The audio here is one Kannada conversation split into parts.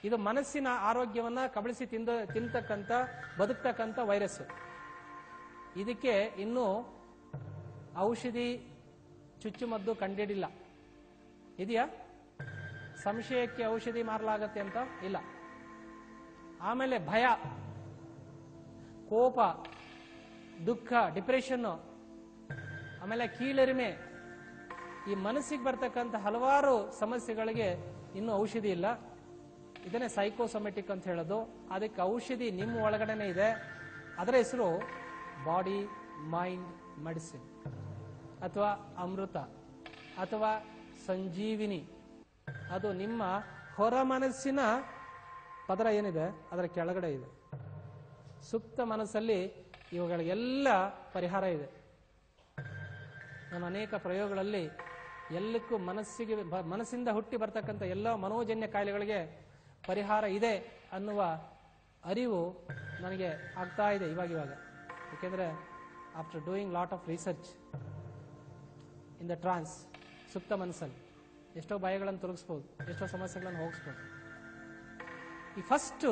ಇದು ಮನಸ್ಸಿನ ಆರೋಗ್ಯವನ್ನ ಕಬಳಿಸಿ ತಿಂತಕ್ಕಂಥ ಬದುಕ್ತಕ್ಕಂಥ ವೈರಸ್. ಇದಕ್ಕೆ ಇನ್ನೂ ಔಷಧಿ ಚುಚ್ಚುಮದ್ದು ಕಂಡಿಡಿಲ್ಲ. ಇದೆಯಾ? ಸಂಶಯಕ್ಕೆ ಔಷಧಿ ಮಾರಲಾಗತ್ತೆ ಅಂತ ಇಲ್ಲ. ಆಮೇಲೆ ಭಯ, ಕೋಪ, ದುಃಖ, ಡಿಪ್ರೆಷನ್, ಆಮೇಲೆ ಕೀಳರಿಮೆ, ಈ ಮನಸ್ಸಿಗೆ ಬರ್ತಕ್ಕಂಥ ಹಲವಾರು ಸಮಸ್ಯೆಗಳಿಗೆ ಇನ್ನೂ ಔಷಧಿ ಇಲ್ಲ. ಇದನ್ನೇ ಸೈಕೋಸೊಮೆಟಿಕ್ ಅಂತ ಹೇಳೋದು. ಅದಕ್ಕೆ ಔಷಧಿ ನಿಮ್ಮ ಒಳಗಡೆನೆ ಇದೆ. ಅದರ ಹೆಸರು ಬಾಡಿ ಮೈಂಡ್ ಮೆಡಿಸಿನ್ ಅಥವಾ ಅಮೃತ ಅಥವಾ ಸಂಜೀವಿನಿ. ಅದು ನಿಮ್ಮ ಹೊರ ಮನಸ್ಸಿನ ಪದರ ಏನಿದೆ ಅದರ ಕೆಳಗಡೆ ಇದೆ. ಸುಪ್ತ ಮನಸ್ಸಲ್ಲಿ ಇವುಗಳಿಗೆಲ್ಲ ಪರಿಹಾರ ಇದೆ. ನಾನು ಅನೇಕ ಪ್ರಯೋಗಗಳಲ್ಲಿ ಎಲ್ಲಕ್ಕೂ ಮನಸ್ಸಿಂದ ಹುಟ್ಟಿ ಬರ್ತಕ್ಕಂಥ ಎಲ್ಲ ಮನೋಜನ್ಯ ಕಾಯಿಲೆಗಳಿಗೆ ಪರಿಹಾರ ಇದೆ ಅನ್ನುವ ಅರಿವು ನನಗೆ ಆಗ್ತಾ ಇದೆ ಇವಾಗ. ಏಕೆಂದರೆ after doing lot of research in the trance, ಸುಪ್ತ ಮನಸ್ಸಲ್ಲಿ ಎಷ್ಟೋ ಭಯಗಳನ್ನು ತೊಲಗಿಸ್ಬೋದು, ಎಷ್ಟೋ ಸಮಸ್ಯೆಗಳನ್ನು ಹೋಗಿಸ್ಬೋದು. ಈ ಫಸ್ಟು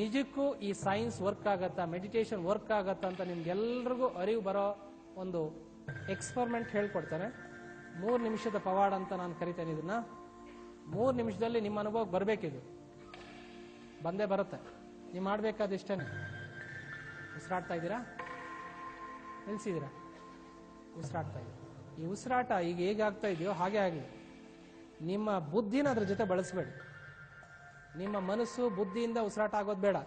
ನಿಜಕ್ಕೂ ಈ ಸೈನ್ಸ್ ವರ್ಕ್ ಆಗತ್ತಾ, ಮೆಡಿಟೇಷನ್ ವರ್ಕ್ ಆಗತ್ತಾ ಅಂತ ನಿಮ್ಗೆಲ್ರಿಗೂ ಅರಿವು ಬರೋ ಒಂದು ಎಕ್ಸ್ಪರಿಮೆಂಟ್ ಹೇಳ್ಕೊಡ್ತಾರೆ. 3 ನಿಮಿಷದ ಪವಾಡ ಅಂತ ನಾನು ಕರಿತೇನೆ ಇದನ್ನ. 3 ನಿಮಿಷದಲ್ಲಿ ನಿಮ್ಮ ಅನುಭವಕ್ಕೆ ಬರಬೇಕಿದು. ಬಂದೇ ಬರುತ್ತೆ. ನೀವು ಮಾಡಬೇಕಾದ ಇಷ್ಟೇನೆ. ಉಸಿರಾಡ್ತಾ ಇದ್ದೀರಾ? ನಿಲ್ಸಿದ್ದೀರಾ? ಉಸಿರಾಡ್ತಾ ಇದ್ದೀರಾ? ಈ ಉಸಿರಾಟ ಈಗ ಹೇಗಾಗ್ತಾ ಇದೆಯೋ ಹಾಗೆ ಆಗಲಿ. ನಿಮ್ಮ ಬುದ್ಧಿನ ಅದ್ರ ಜೊತೆ ಬಳಸಬೇಡಿ. ನಿಮ್ಮ ಮನಸ್ಸು ಬುದ್ಧಿಯಿಂದ ಉಸಿರಾಟ ಆಗೋದು ಬೇಡ.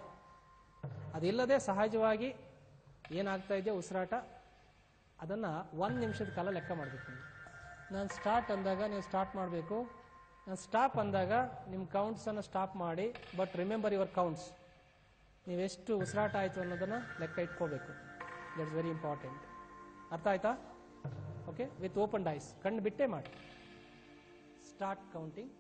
ಅದಿಲ್ಲದೆ ಸಹಜವಾಗಿ ಏನಾಗ್ತಾ ಇದೆಯೋ ಉಸಿರಾಟ, ಅದನ್ನು 1 ನಿಮಿಷದ ಕಾಲ ಲೆಕ್ಕ ಮಾಡಬೇಕು. ನಾನು ಸ್ಟಾರ್ಟ್ ಅಂದಾಗ ನೀವು ಸ್ಟಾರ್ಟ್ ಮಾಡಬೇಕು. ನಾನು ಸ್ಟಾಪ್ ಅಂದಾಗ ನಿಮ್ಮ ಕೌಂಟ್ಸನ್ನು ಸ್ಟಾಪ್ ಮಾಡಿ. But remember your counts. ನೀವೆಷ್ಟು ಉಸಿರಾಟ ಆಯಿತು ಅನ್ನೋದನ್ನು ಲೆಕ್ಕ ಇಟ್ಕೋಬೇಕು. That's very important. ಅರ್ಥ ಆಯ್ತಾ? ಓಕೆ, ವಿತ್ ಓಪನ್ ಐಸ್, ಕಣ್ಣು ಬಿಟ್ಟೇ ಮಾಡಿ. Start counting.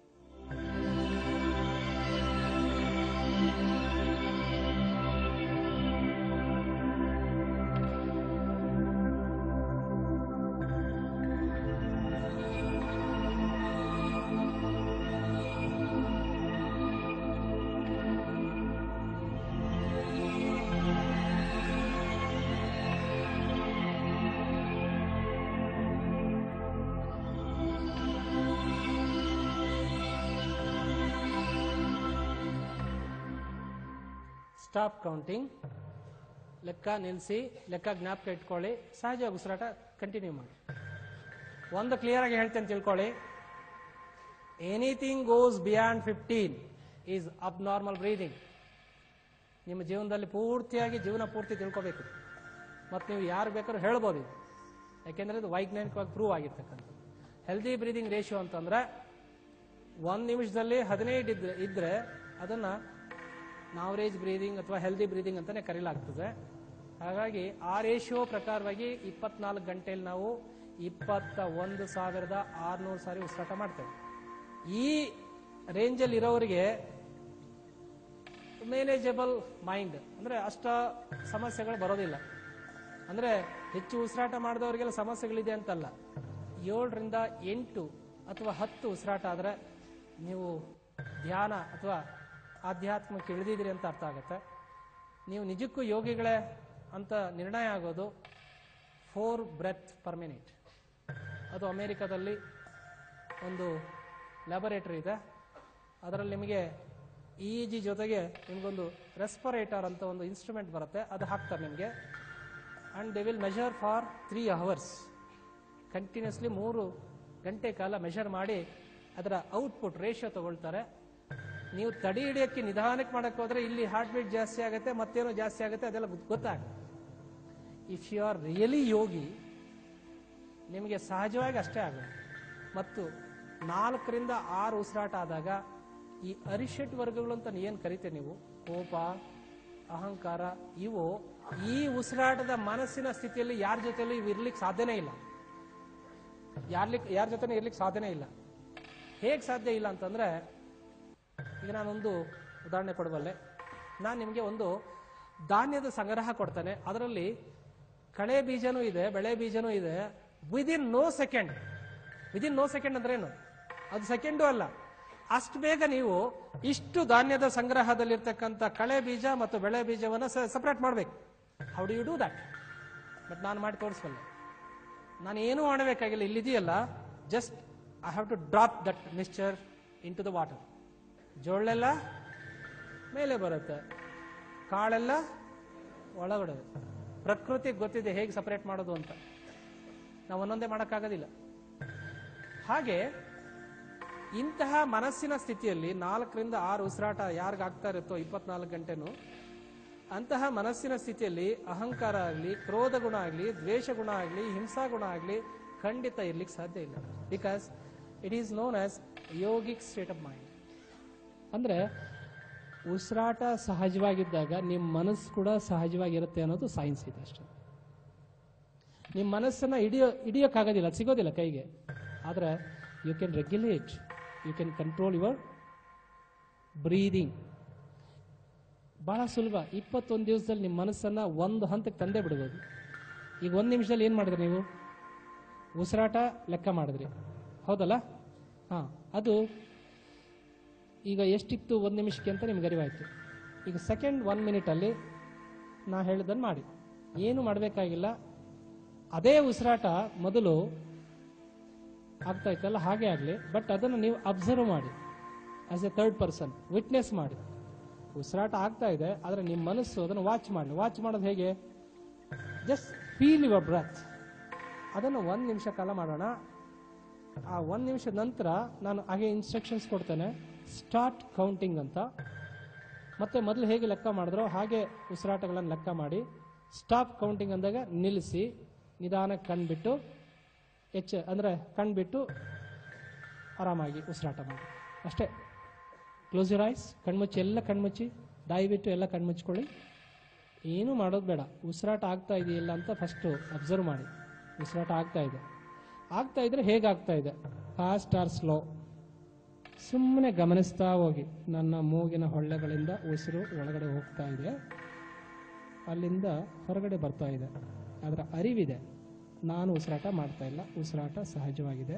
Stop counting. ಲೆಕ್ಕ ನಿಲ್ಲಿಸಿ, ಲೆಕ್ಕ ಜ್ಞಾಪಕ ಇಟ್ಕೊಳ್ಳಿ. ಸಹಜವಾಗಿ ಉಸಿರಾಟ ಕಂಟಿನ್ಯೂ ಮಾಡಿ. ಒಂದು ಕ್ಲಿಯರ್ ಆಗಿ ಹೇಳ್ತೇನೆ, ತಿಳ್ಕೊಳ್ಳಿ. Anything goes beyond 15 is abnormal breathing. ನಿಮ್ಮ ಜೀವನದಲ್ಲಿ ಪೂರ್ತಿಯಾಗಿ ಜೀವನ ಪೂರ್ತಿ ತಿಳ್ಕೋಬೇಕು. ಮತ್ತು ನೀವು ಯಾರು ಬೇಕಾದ್ರೂ ಹೇಳ್ಬೋದು ಇದು, ಯಾಕೆಂದರೆ ಇದು ವೈಜ್ಞಾನಿಕವಾಗಿ ಪ್ರೂವ್ ಆಗಿರ್ತಕ್ಕಂಥದ್ದು. ಹೆಲ್ದಿ ಬ್ರೀದಿಂಗ್ ರೇಷಿಯೋ ಅಂತಂದ್ರೆ 1 ನಿಮಿಷದಲ್ಲಿ 15 ಇದ್ರೆ ಅದನ್ನು ನಾವರೇಜ್ ಬ್ರೀದಿಂಗ್ ಅಥವಾ ಹೆಲ್ದಿ ಬ್ರೀದಿಂಗ್ ಅಂತಾನೆ ಕರೀಲಾಗ್ತದೆ. ಹಾಗಾಗಿ ಆ ರೇಷಿಯೋ ಪ್ರಕಾರವಾಗಿ 24 ಗಂಟೆಯಲ್ಲಿ ನಾವು 21,600 ಸಾರಿ ಉಸಿರಾಟ ಮಾಡ್ತೇವೆ. ಈ ರೇಂಜಲ್ಲಿ ಇರೋರಿಗೆ ಮ್ಯಾನೇಜಬಲ್ ಮೈಂಡ್, ಅಂದ್ರೆ ಅಷ್ಟ ಸಮಸ್ಯೆಗಳು ಬರೋದಿಲ್ಲ. ಅಂದ್ರೆ ಹೆಚ್ಚು ಉಸಿರಾಟ ಮಾಡಿದವರಿಗೆಲ್ಲ ಸಮಸ್ಯೆಗಳಿದೆ ಅಂತಲ್ಲ. 7ರಿಂದ 8 ಅಥವಾ 10 ಉಸಿರಾಟ ಆದರೆ ನೀವು ಧ್ಯಾನ ಅಥವಾ ಆಧ್ಯಾತ್ಮಕ್ಕೆ ಇಳಿದಿದ್ದೀರಿ ಅಂತ ಅರ್ಥ ಆಗುತ್ತೆ. ನೀವು ನಿಜಕ್ಕೂ ಯೋಗಿಗಳೇ ಅಂತ ನಿರ್ಣಯ ಆಗೋದು 4 ಬ್ರೆತ್ ಪರ್ ಮಿನಿಟ್. ಅದು ಅಮೇರಿಕಾದಲ್ಲಿ ಒಂದು ಲ್ಯಾಬೊರೇಟರಿ ಇದೆ. ಅದರಲ್ಲಿ ನಿಮಗೆ EEG ಜೊತೆಗೆ ನಿಮಗೊಂದು ರೆಸ್ಪಿರೇಟರ್ ಅಂತ ಒಂದು ಇನ್ಸ್ಟ್ರೂಮೆಂಟ್ ಬರುತ್ತೆ, ಅದು ಹಾಕ್ತಾರೆ ನಿಮಗೆ. And they will measure for 3 hours continuously 3 ಗಂಟೆ ಕಾಲ ಮೆಷರ್ ಮಾಡಿ ಅದರ ಔಟ್ಪುಟ್ ರೇಷಿಯೋ ತಗೊಳ್ತಾರೆ. ನೀವು ತಡಿ ಹಿಡಿಯೋಕ್ಕೆ ನಿಧಾನಕ್ಕೆ ಮಾಡಕ್ಕೆ ಹೋದ್ರೆ ಇಲ್ಲಿ ಹಾರ್ಟ್ ಬೀಟ್ ಜಾಸ್ತಿ ಆಗುತ್ತೆ, ಮತ್ತೇನೋ ಜಾಸ್ತಿ ಆಗುತ್ತೆ, ಅದೆಲ್ಲ ಗೊತ್ತಾಗುತ್ತೆ. If you are really yogi, ನಿಮಗೆ ಸಹಜವಾಗಿ ಅಷ್ಟೇ ಆಗುತ್ತೆ. ಮತ್ತು 4ರಿಂದ 6 ಉಸಿರಾಟ ಆದಾಗ ಈ ಅರಿಷಟ್ ವರ್ಗಗಳು ಅಂತ ಏನು ಕರಿತೀರಿ ನೀವು, ಕೋಪ, ಅಹಂಕಾರ, ಇವು ಈ ಉಸಿರಾಟದ ಮನಸ್ಸಿನ ಸ್ಥಿತಿಯಲ್ಲಿ ಯಾರ ಜೊತೆಲೂ ಇವು ಇರ್ಲಿಕ್ಕೆ ಸಾಧ್ಯನೇ ಇಲ್ಲ. ಯಾರ ಜೊತೆ ಇರ್ಲಿಕ್ಕೆ ಸಾಧ್ಯನೇ ಇಲ್ಲ. ಹೇಗೆ ಸಾಧ್ಯ ಇಲ್ಲ ಅಂತಂದ್ರೆ, ಈಗ ನಾನೊಂದು ಉದಾಹರಣೆ ಕೊಡಬಲ್ಲೆ. ನಾನು ನಿಮಗೆ ಒಂದು ಧಾನ್ಯದ ಸಂಗ್ರಹ ಕೊಡ್ತೇನೆ. ಅದರಲ್ಲಿ ಕಳೆ ಬೀಜನೂ ಇದೆ, ಬೆಳೆ ಬೀಜನೂ ಇದೆ. ವಿದಿನ್ ನೋ ಸೆಕೆಂಡ್ ಅಂದ್ರೆ ಏನು? ಅದು ಸೆಕೆಂಡು ಅಲ್ಲ, ಅಷ್ಟು ಬೇಗ ನೀವು ಇಷ್ಟು ಧಾನ್ಯದ ಸಂಗ್ರಹದಲ್ಲಿರ್ತಕ್ಕಂಥ ಕಳೆ ಬೀಜ ಮತ್ತು ಬೆಳೆ ಬೀಜವನ್ನು ಸಪರೇಟ್ ಮಾಡಬೇಕು. How do you do that? But ನಾನು ಮಾಡಿ ತೋರಿಸಬಲ್ಲೆ. ನಾನು ಏನೂ ಮಾಡಬೇಕಾಗಿಲ್ಲ. ಇಲ್ಲಿದೆಯಲ್ಲ, just I have to drop that mixture into the water. ಜೋಳೆಲ್ಲ ಮೇಲೆ ಬರುತ್ತೆ, ಕಾಳೆಲ್ಲ ಒಳಗಡೆ. ಪ್ರಕೃತಿಗೆ ಗೊತ್ತಿದೆ ಹೇಗೆ ಸಪರೇಟ್ ಮಾಡೋದು ಅಂತ. ನಾವು ಒಂದೊಂದೇ ಮಾಡೋಕ್ಕಾಗೋದಿಲ್ಲ. ಹಾಗೆ ಇಂತಹ ಮನಸ್ಸಿನ ಸ್ಥಿತಿಯಲ್ಲಿ 4 ರಿಂದ 6 ಉಸಿರಾಟ ಯಾರಿಗಾಗ್ತಾ ಇರುತ್ತೋ 24 ಗಂಟೆನೂ, ಅಂತಹ ಮನಸ್ಸಿನ ಸ್ಥಿತಿಯಲ್ಲಿ ಅಹಂಕಾರ ಆಗಲಿ, ಕ್ರೋಧ ಗುಣ ಆಗಲಿ, ದ್ವೇಷ ಗುಣ ಆಗಲಿ, ಹಿಂಸಾ ಗುಣ ಆಗಲಿ ಖಂಡಿತ ಇರ್ಲಿಕ್ಕೆ ಸಾಧ್ಯ ಇಲ್ಲ. Because it is known as yogic state of mind. ಅಂದ್ರೆ ಉಸಿರಾಟ ಸಹಜವಾಗಿದ್ದಾಗ ನಿಮ್ಮ ಮನಸ್ಸು ಕೂಡ ಸಹಜವಾಗಿರುತ್ತೆ ಅನ್ನೋದು ಸೈನ್ಸ್ ಇದೆ ಅಷ್ಟೇ. ನಿಮ್ಮ ಮನಸ್ಸನ್ನ ಹಿಡಿಯೋಕ್ಕಾಗೋದಿಲ್ಲ, ಸಿಗೋದಿಲ್ಲ ಕೈಗೆ. ಆದ್ರೆ you can regulate, you can control your breathing. ಬಹಳ ಸುಲಭ. 21 ದಿವಸದಲ್ಲಿ ನಿಮ್ಮ ಮನಸ್ಸನ್ನ ಒಂದು ಹಂತಕ್ಕೆ ತಂದೆ ಬಿಡ್ಬೋದು. ಈಗ 1 ನಿಮಿಷದಲ್ಲಿ ಏನ್ ಮಾಡಿದ್ರಿ ನೀವು? ಉಸಿರಾಟ ಲೆಕ್ಕ ಮಾಡಿದ್ರಿ, ಹೌದಲ್ಲ? ಅದು ಈಗ ಎಷ್ಟಿತ್ತು 1 ನಿಮಿಷಕ್ಕೆ ಅಂತ ನಿಮ್ಗೆ ಅರಿವಾಯ್ತು. ಈಗ ಸೆಕೆಂಡ್ 1 ಮಿನಿಟಲ್ಲಿ ನಾ ಹೇಳಿದ್ದನ್ನು ಮಾಡಿ. ಏನು ಮಾಡಬೇಕಾಗಿಲ್ಲ. ಅದೇ ಉಸಿರಾಟ ಮೊದಲು ಆಗ್ತಾ ಇತ್ತಲ್ಲ ಹಾಗೆ ಆಗಲಿ, ಬಟ್ ಅದನ್ನು ನೀವು ಅಬ್ಸರ್ವ್ ಮಾಡಿ. As A third person witness ಮಾಡಿ. ಉಸಿರಾಟ ಆಗ್ತಾ ಇದೆ, ಆದರೆ ನಿಮ್ಮ ಮನಸ್ಸು ಅದನ್ನು ವಾಚ್ ಮಾಡಿ. ವಾಚ್ ಮಾಡೋದು ಹೇಗೆ? Just feel your breath. ಅದನ್ನು 1 ನಿಮಿಷ ಕಾಲ ಮಾಡೋಣ. ಆ 1 ನಿಮಿಷದ ನಂತರ ನಾನು ಹಾಗೆ ಇನ್ಸ್ಟ್ರಕ್ಷನ್ಸ್ ಕೊಡ್ತೇನೆ, ಸ್ಟಾರ್ಟ್ ಕೌಂಟಿಂಗ್ ಅಂತ. ಮತ್ತೆ ಮೊದಲು ಹೇಗೆ ಲೆಕ್ಕ ಮಾಡಿದ್ರೋ ಹಾಗೆ ಉಸಿರಾಟಗಳನ್ನು ಲೆಕ್ಕ ಮಾಡಿ. ಸ್ಟಾಪ್ ಕೌಂಟಿಂಗ್ ಅಂದಾಗ ನಿಲ್ಲಿಸಿ, ನಿಧಾನಕ್ಕೆ ಕಣ್ಬಿಟ್ಟು ಅಂದರೆ ಕಣ್ಬಿಟ್ಟು ಆರಾಮಾಗಿ ಉಸಿರಾಟ ಮಾಡಿ ಅಷ್ಟೇ. Close your eyes. ಕಣ್ಮುಚ್ಚಿ, ಎಲ್ಲ ಕಣ್ಮುಚ್ಚಿ, ದಯವಿಟ್ಟು ಎಲ್ಲ ಕಣ್ಮುಚ್ಕೊಳ್ಳಿ. ಏನೂ ಮಾಡೋದು ಬೇಡ. ಉಸಿರಾಟ ಆಗ್ತಾ ಇದೆಯಲ್ಲ ಅಂತ ಫಸ್ಟು ಅಬ್ಸರ್ವ್ ಮಾಡಿ. ಉಸಿರಾಟ ಆಗ್ತಾ ಇದೆ, ಆಗ್ತಾ ಇದ್ರೆ ಹೇಗಾಗ್ತಾ ಇದೆ, ಫಾಸ್ಟ್ ಆರ್ ಸ್ಲೋ, ಸುಮ್ಮನೆ ಗಮನಿಸ್ತಾ ಹೋಗಿ. ನನ್ನ ಮೂಗಿನ ಹೊಳ್ಳೆಗಳಿಂದ ಉಸಿರು ಒಳಗಡೆ ಹೋಗ್ತಾ ಇದೆ, ಅಲ್ಲಿಂದ ಹೊರಗಡೆ ಬರ್ತಾ ಇದೆ, ಅದರ ಅರಿವಿದೆ. ನಾನು ಉಸಿರಾಟ ಮಾಡ್ತಾ ಇಲ್ಲ, ಉಸಿರಾಟ ಸಹಜವಾಗಿದೆ.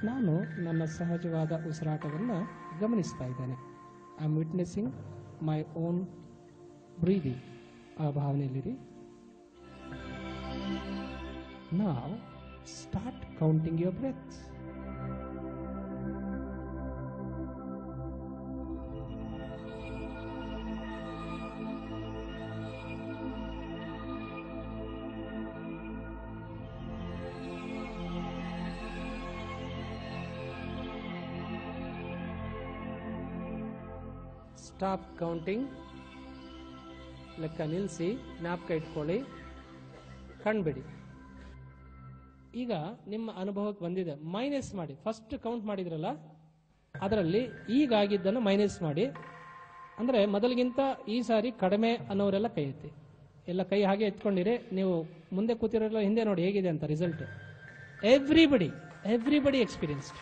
ನಾನು ನನ್ನ ಸಹಜವಾದ ಉಸಿರಾಟವನ್ನು ಗಮನಿಸ್ತಾ ಇದ್ದೇನೆ. I am witnessing my own breathing. ಆ ಭಾವನೆಯಲ್ಲಿರಿ. Now start counting your breaths. Stop counting. ಲೆಕ್ಕ ನಿಲ್ಲಿಸಿ, ಜ್ಞಾಪಕ ಇಟ್ಕೊಳ್ಳಿ, ಕಣ್ಬಿಡಿ. ಈಗ ನಿಮ್ಮ ಅನುಭವಕ್ಕೆ ಬಂದಿದೆ, ಮೈನಸ್ ಮಾಡಿ. ಫಸ್ಟ್ ಕೌಂಟ್ ಮಾಡಿದ್ರಲ್ಲ, ಅದರಲ್ಲಿ ಈಗಾಗಿದ್ದನ್ನು ಮೈನಸ್ ಮಾಡಿ. ಅಂದರೆ ಮೊದಲಿಗಿಂತ ಈ ಸಾರಿ ಕಡಿಮೆ ಅನ್ನೋರೆಲ್ಲ ಕೈ ಎತ್ತಿ. ಎಲ್ಲ ಕೈ ಹಾಗೆ ಎತ್ಕೊಂಡಿರಿ. ನೀವು ಮುಂದೆ ಕೂತಿರೋಲ್ಲ, ಹಿಂದೆ ನೋಡಿ ಹೇಗಿದೆ ಅಂತ ರಿಸಲ್ಟ್. Everybody experienced.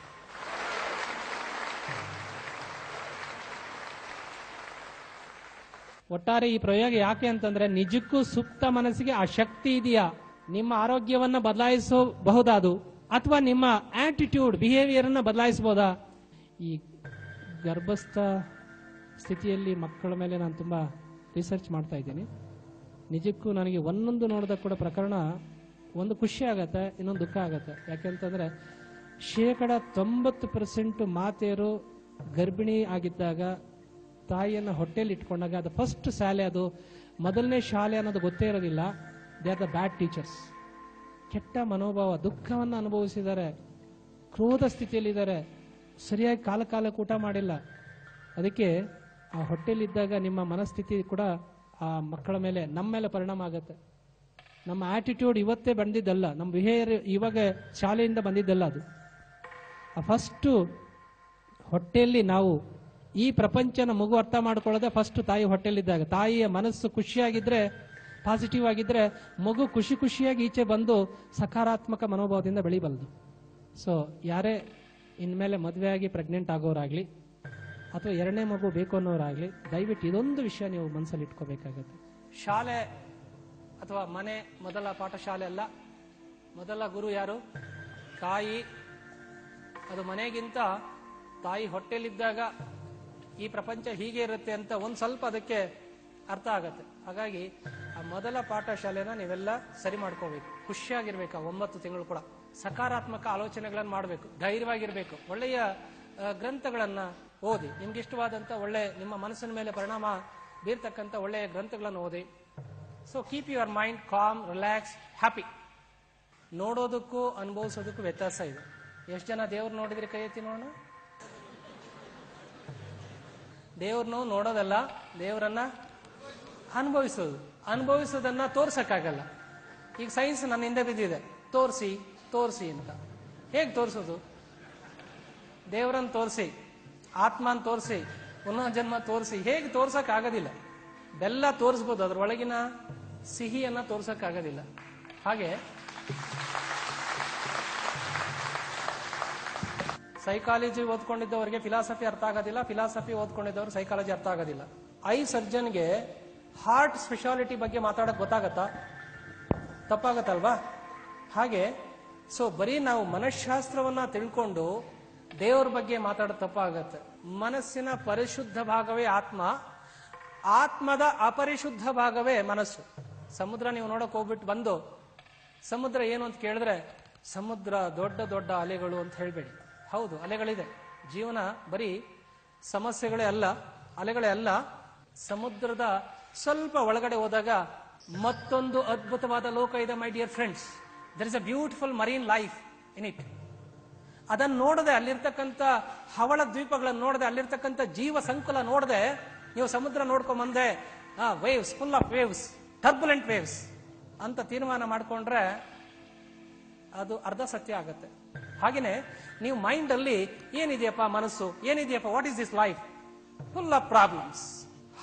ಒಟ್ಟಾರೆ ಈ ಪ್ರಯೋಗ ಯಾಕೆ ಅಂತಂದ್ರೆ, ನಿಜಕ್ಕೂ ಸುಪ್ತ ಮನಸ್ಸಿಗೆ ಆ ಶಕ್ತಿ ಇದೆಯಾ? ನಿಮ್ಮ ಆರೋಗ್ಯವನ್ನ ಬದಲಾಯಿಸಬಹುದಾದು, ಅಥವಾ ನಿಮ್ಮ ಆಟಿಟ್ಯೂಡ್, ಬಿಹೇವಿಯರ್ ಅನ್ನ ಬದಲಾಯಿಸಬಹುದಾ? ಈ ಗರ್ಭಸ್ಥ ಸ್ಥಿತಿಯಲ್ಲಿ ಮಕ್ಕಳ ಮೇಲೆ ನಾನು ತುಂಬಾ ರಿಸರ್ಚ್ ಮಾಡ್ತಾ ಇದ್ದೀನಿ. ನಿಜಕ್ಕೂ ನನಗೆ ಒಂದೊಂದು ನೋಡಿದ ಕೂಡ ಪ್ರಕರಣ, ಒಂದು ಖುಷಿ ಆಗತ್ತೆ, ಇನ್ನೊಂದು ದುಃಖ ಆಗತ್ತೆ. ಯಾಕೆಂತಂದ್ರೆ 90% ಮಾತೆಯರು ಗರ್ಭಿಣಿ ಆಗಿದ್ದಾಗ, ತಾಯಿಯನ್ನು ಹೊಟ್ಟೆಯಲ್ಲಿ ಇಟ್ಕೊಂಡಾಗ, ಅದು ಫಸ್ಟ್ ಶಾಲೆ, ಅದು ಮೊದಲನೇ ಶಾಲೆ ಅನ್ನೋದು ಗೊತ್ತೇ ಇರೋದಿಲ್ಲ. They are the bad teachers. ಕೆಟ್ಟ ಮನೋಭಾವ, ದುಃಖವನ್ನು ಅನುಭವಿಸಿದ್ದಾರೆ, ಕ್ರೋಧ ಸ್ಥಿತಿಯಲ್ಲಿದ್ದಾರೆ, ಸರಿಯಾಗಿ ಕಾಲಕ್ಕೆ ಊಟ ಮಾಡಿಲ್ಲ. ಅದಕ್ಕೆ ಆ ಹೊಟ್ಟೆಯಲ್ಲಿದ್ದಾಗ ನಿಮ್ಮ ಮನಸ್ಥಿತಿ ಕೂಡ ಆ ಮಕ್ಕಳ ಮೇಲೆ, ನಮ್ಮ ಮೇಲೆ ಪರಿಣಾಮ ಆಗುತ್ತೆ. ನಮ್ಮ ಆಟಿಟ್ಯೂಡ್ ಇವತ್ತೇ ಬಂದಿದ್ದಲ್ಲ, ನಮ್ಮ ಬಿಹೇವಿಯರ್ ಇವಾಗ ಶಾಲೆಯಿಂದ ಬಂದಿದ್ದಲ್ಲ. ಅದು ಫಸ್ಟು ಹೊಟ್ಟೆಯಲ್ಲಿ ನಾವು ಈ ಪ್ರಪಂಚನ ಮಗು ಅರ್ಥ ಮಾಡ್ಕೊಳ್ಳೋದೆ ಫಸ್ಟ್ ತಾಯಿ ಹೊಟ್ಟೆಲಿದ್ದಾಗ. ತಾಯಿಯ ಮನಸ್ಸು ಖುಷಿಯಾಗಿದ್ರೆ, ಪಾಸಿಟಿವ್ ಆಗಿದ್ರೆ, ಮಗು ಖುಷಿಯಾಗಿ ಈಚೆ ಬಂದು ಸಕಾರಾತ್ಮಕ ಮನೋಭಾವದಿಂದ ಬೆಳಿಬಲ್ದು. ಸೊ ಯಾರೇ ಇನ್ಮೇಲೆ ಮದುವೆಯಾಗಿ ಪ್ರೆಗ್ನೆಂಟ್ ಆಗೋರಾಗ್ಲಿ, ಅಥವಾ 2ನೇ ಮಗು ಬೇಕು ಅನ್ನೋರಾಗ್ಲಿ, ದಯವಿಟ್ಟು ಇದೊಂದು ವಿಷಯ ನೀವು ಮನಸ್ಸಲ್ಲಿ ಇಟ್ಕೋಬೇಕಾಗತ್ತೆ. ಶಾಲೆ ಅಥವಾ ಮನೆ ಮೊದಲ ಪಾಠಶಾಲೆ ಅಲ್ಲ. ಮೊದಲ ಗುರು ಯಾರು? ತಾಯಿ. ಅದು ಮನೆಗಿಂತ ತಾಯಿ ಹೊಟ್ಟೆಲಿದ್ದಾಗ ಈ ಪ್ರಪಂಚ ಹೀಗೆ ಇರುತ್ತೆ ಅಂತ ಒಂದ್ ಸ್ವಲ್ಪ ಅದಕ್ಕೆ ಅರ್ಥ ಆಗತ್ತೆ. ಹಾಗಾಗಿ ಆ ಮೊದಲ ಪಾಠಶಾಲೆನ ನೀವೆಲ್ಲ ಸರಿ ಮಾಡ್ಕೋಬೇಕು. ಖುಷಿಯಾಗಿರ್ಬೇಕು. 9 ತಿಂಗಳು ಕೂಡ ಸಕಾರಾತ್ಮಕ ಆಲೋಚನೆಗಳನ್ನು ಮಾಡಬೇಕು, ಧೈರ್ಯವಾಗಿರ್ಬೇಕು, ಒಳ್ಳೆಯ ಗ್ರಂಥಗಳನ್ನ ಓದಿ, ನಿಮ್ಗೆ ಇಷ್ಟವಾದಂತ ಒಳ್ಳೆ ನಿಮ್ಮ ಮನಸ್ಸಿನ ಮೇಲೆ ಪರಿಣಾಮ ಬೀರ್ತಕ್ಕಂಥ ಒಳ್ಳೆಯ ಗ್ರಂಥಗಳನ್ನು ಓದಿ. So keep your mind com, relax, happy. ನೋಡೋದಕ್ಕೂ ಅನುಭವಿಸೋದಕ್ಕೂ ವ್ಯತ್ಯಾಸ ಇದೆ. ಎಷ್ಟು ಜನ ದೇವ್ರು ನೋಡಿದ್ರಿ? ಕೈ ಎತ್ತಿ ನೋಡೋಣ. ದೇವ್ರನ್ನು ನೋಡೋದಲ್ಲ, ದೇವರನ್ನ ಅನುಭವಿಸೋದು. ಅನುಭವಿಸೋದನ್ನ ತೋರ್ಸಕ್ಕಾಗಲ್ಲ. ಈಗ ಸೈನ್ಸ್ ನನ್ನ ಹಿಂದೆ ಬಿದ್ದಿದೆ, ತೋರಿಸಿ ತೋರಿಸಿ ಅಂತ. ಹೇಗೆ ತೋರಿಸೋದು? ದೇವರನ್ನು ತೋರಿಸಿ, ಆತ್ಮನ್ ತೋರಿಸಿ, ಪುನರ್ಜನ್ಮ ತೋರಿಸಿ ಹೇಗೆ ತೋರ್ಸಕ್ ಆಗೋದಿಲ್ಲ. ಬೆಲ್ಲ ತೋರಿಸ್ಬೋದು, ಅದ್ರೊಳಗಿನ ಸಿಹಿಯನ್ನ ತೋರ್ಸಕ್ ಆಗೋದಿಲ್ಲ. ಹಾಗೆ ಸೈಕಾಲಜಿ ಓದ್ಕೊಂಡಿದ್ದವರಿಗೆ ಫಿಲಾಸಫಿ ಅರ್ಥ ಆಗೋದಿಲ್ಲ, ಫಿಲಾಸಫಿ ಓದ್ಕೊಂಡಿದ್ದವ್ರು ಸೈಕಾಲಜಿ ಅರ್ಥ ಆಗೋದಿಲ್ಲ. ಐ ಸರ್ಜನ್ಗೆ ಹಾರ್ಟ್ ಸ್ಪೆಷಾಲಿಟಿ ಬಗ್ಗೆ ಮಾತಾಡಕ್ ಗೊತ್ತಾಗತ್ತಾ? ತಪ್ಪಾಗತ್ತಲ್ವಾ? ಹಾಗೆ ಸೊ ಬರೀ ನಾವು ಮನಃಶಾಸ್ತ್ರವನ್ನ ತಿಳ್ಕೊಂಡು ದೇವರ ಬಗ್ಗೆ ಮಾತಾಡೋದು ತಪ್ಪಾಗತ್ತೆ. ಮನಸ್ಸಿನ ಪರಿಶುದ್ಧ ಭಾಗವೇ ಆತ್ಮ, ಆತ್ಮದ ಅಪರಿಶುದ್ಧ ಭಾಗವೇ ಮನಸ್ಸು. ಸಮುದ್ರ ನೀವು ನೋಡಕ್ ಹೋಗ್ಬಿಟ್ಟು ಬಂದು ಸಮುದ್ರ ಏನು ಅಂತ ಕೇಳಿದ್ರೆ ಸಮುದ್ರ ದೊಡ್ಡ ದೊಡ್ಡ ಅಲೆಗಳು ಅಂತ ಹೇಳ್ಬೇಡಿ. ಹೌದು, ಅಲೆಗಳಿದೆ. ಜೀವನ ಬರೀ ಸಮಸ್ಯೆಗಳೇ ಅಲ್ಲ, ಅಲೆಗಳೇ ಅಲ್ಲ. ಸಮುದ್ರದ ಸ್ವಲ್ಪ ಒಳಗಡೆ ಹೋದಾಗ ಮತ್ತೊಂದು ಅದ್ಭುತವಾದ ಲೋಕ ಇದೆ my dear friends. There is a beautiful marine life in it. ಅದನ್ನು ನೋಡದೆ, ಅಲ್ಲಿರ್ತಕ್ಕಂಥ ಹವಳ ದ್ವೀಪಗಳನ್ನು ನೋಡದೆ, ಅಲ್ಲಿರ್ತಕ್ಕಂಥ ಜೀವ ಸಂಕುಲ ನೋಡದೆ ನೀವು ಸಮುದ್ರ ನೋಡ್ಕೊಂಬಂದೆ, waves, full of waves, turbulent waves ಅಂತ ತೀರ್ಮಾನ ಮಾಡ್ಕೊಂಡ್ರೆ ಅದು ಅರ್ಧ ಸತ್ಯ ಆಗತ್ತೆ. ಹಾಗೇನೆ ನೀವು ಮೈಂಡ್ ಅಲ್ಲಿ ಏನಿದೆಯಪ್ಪ ಮನಸ್ಸು, ಏನಿದೆಯಪ್ಪ what is this life, full of problems,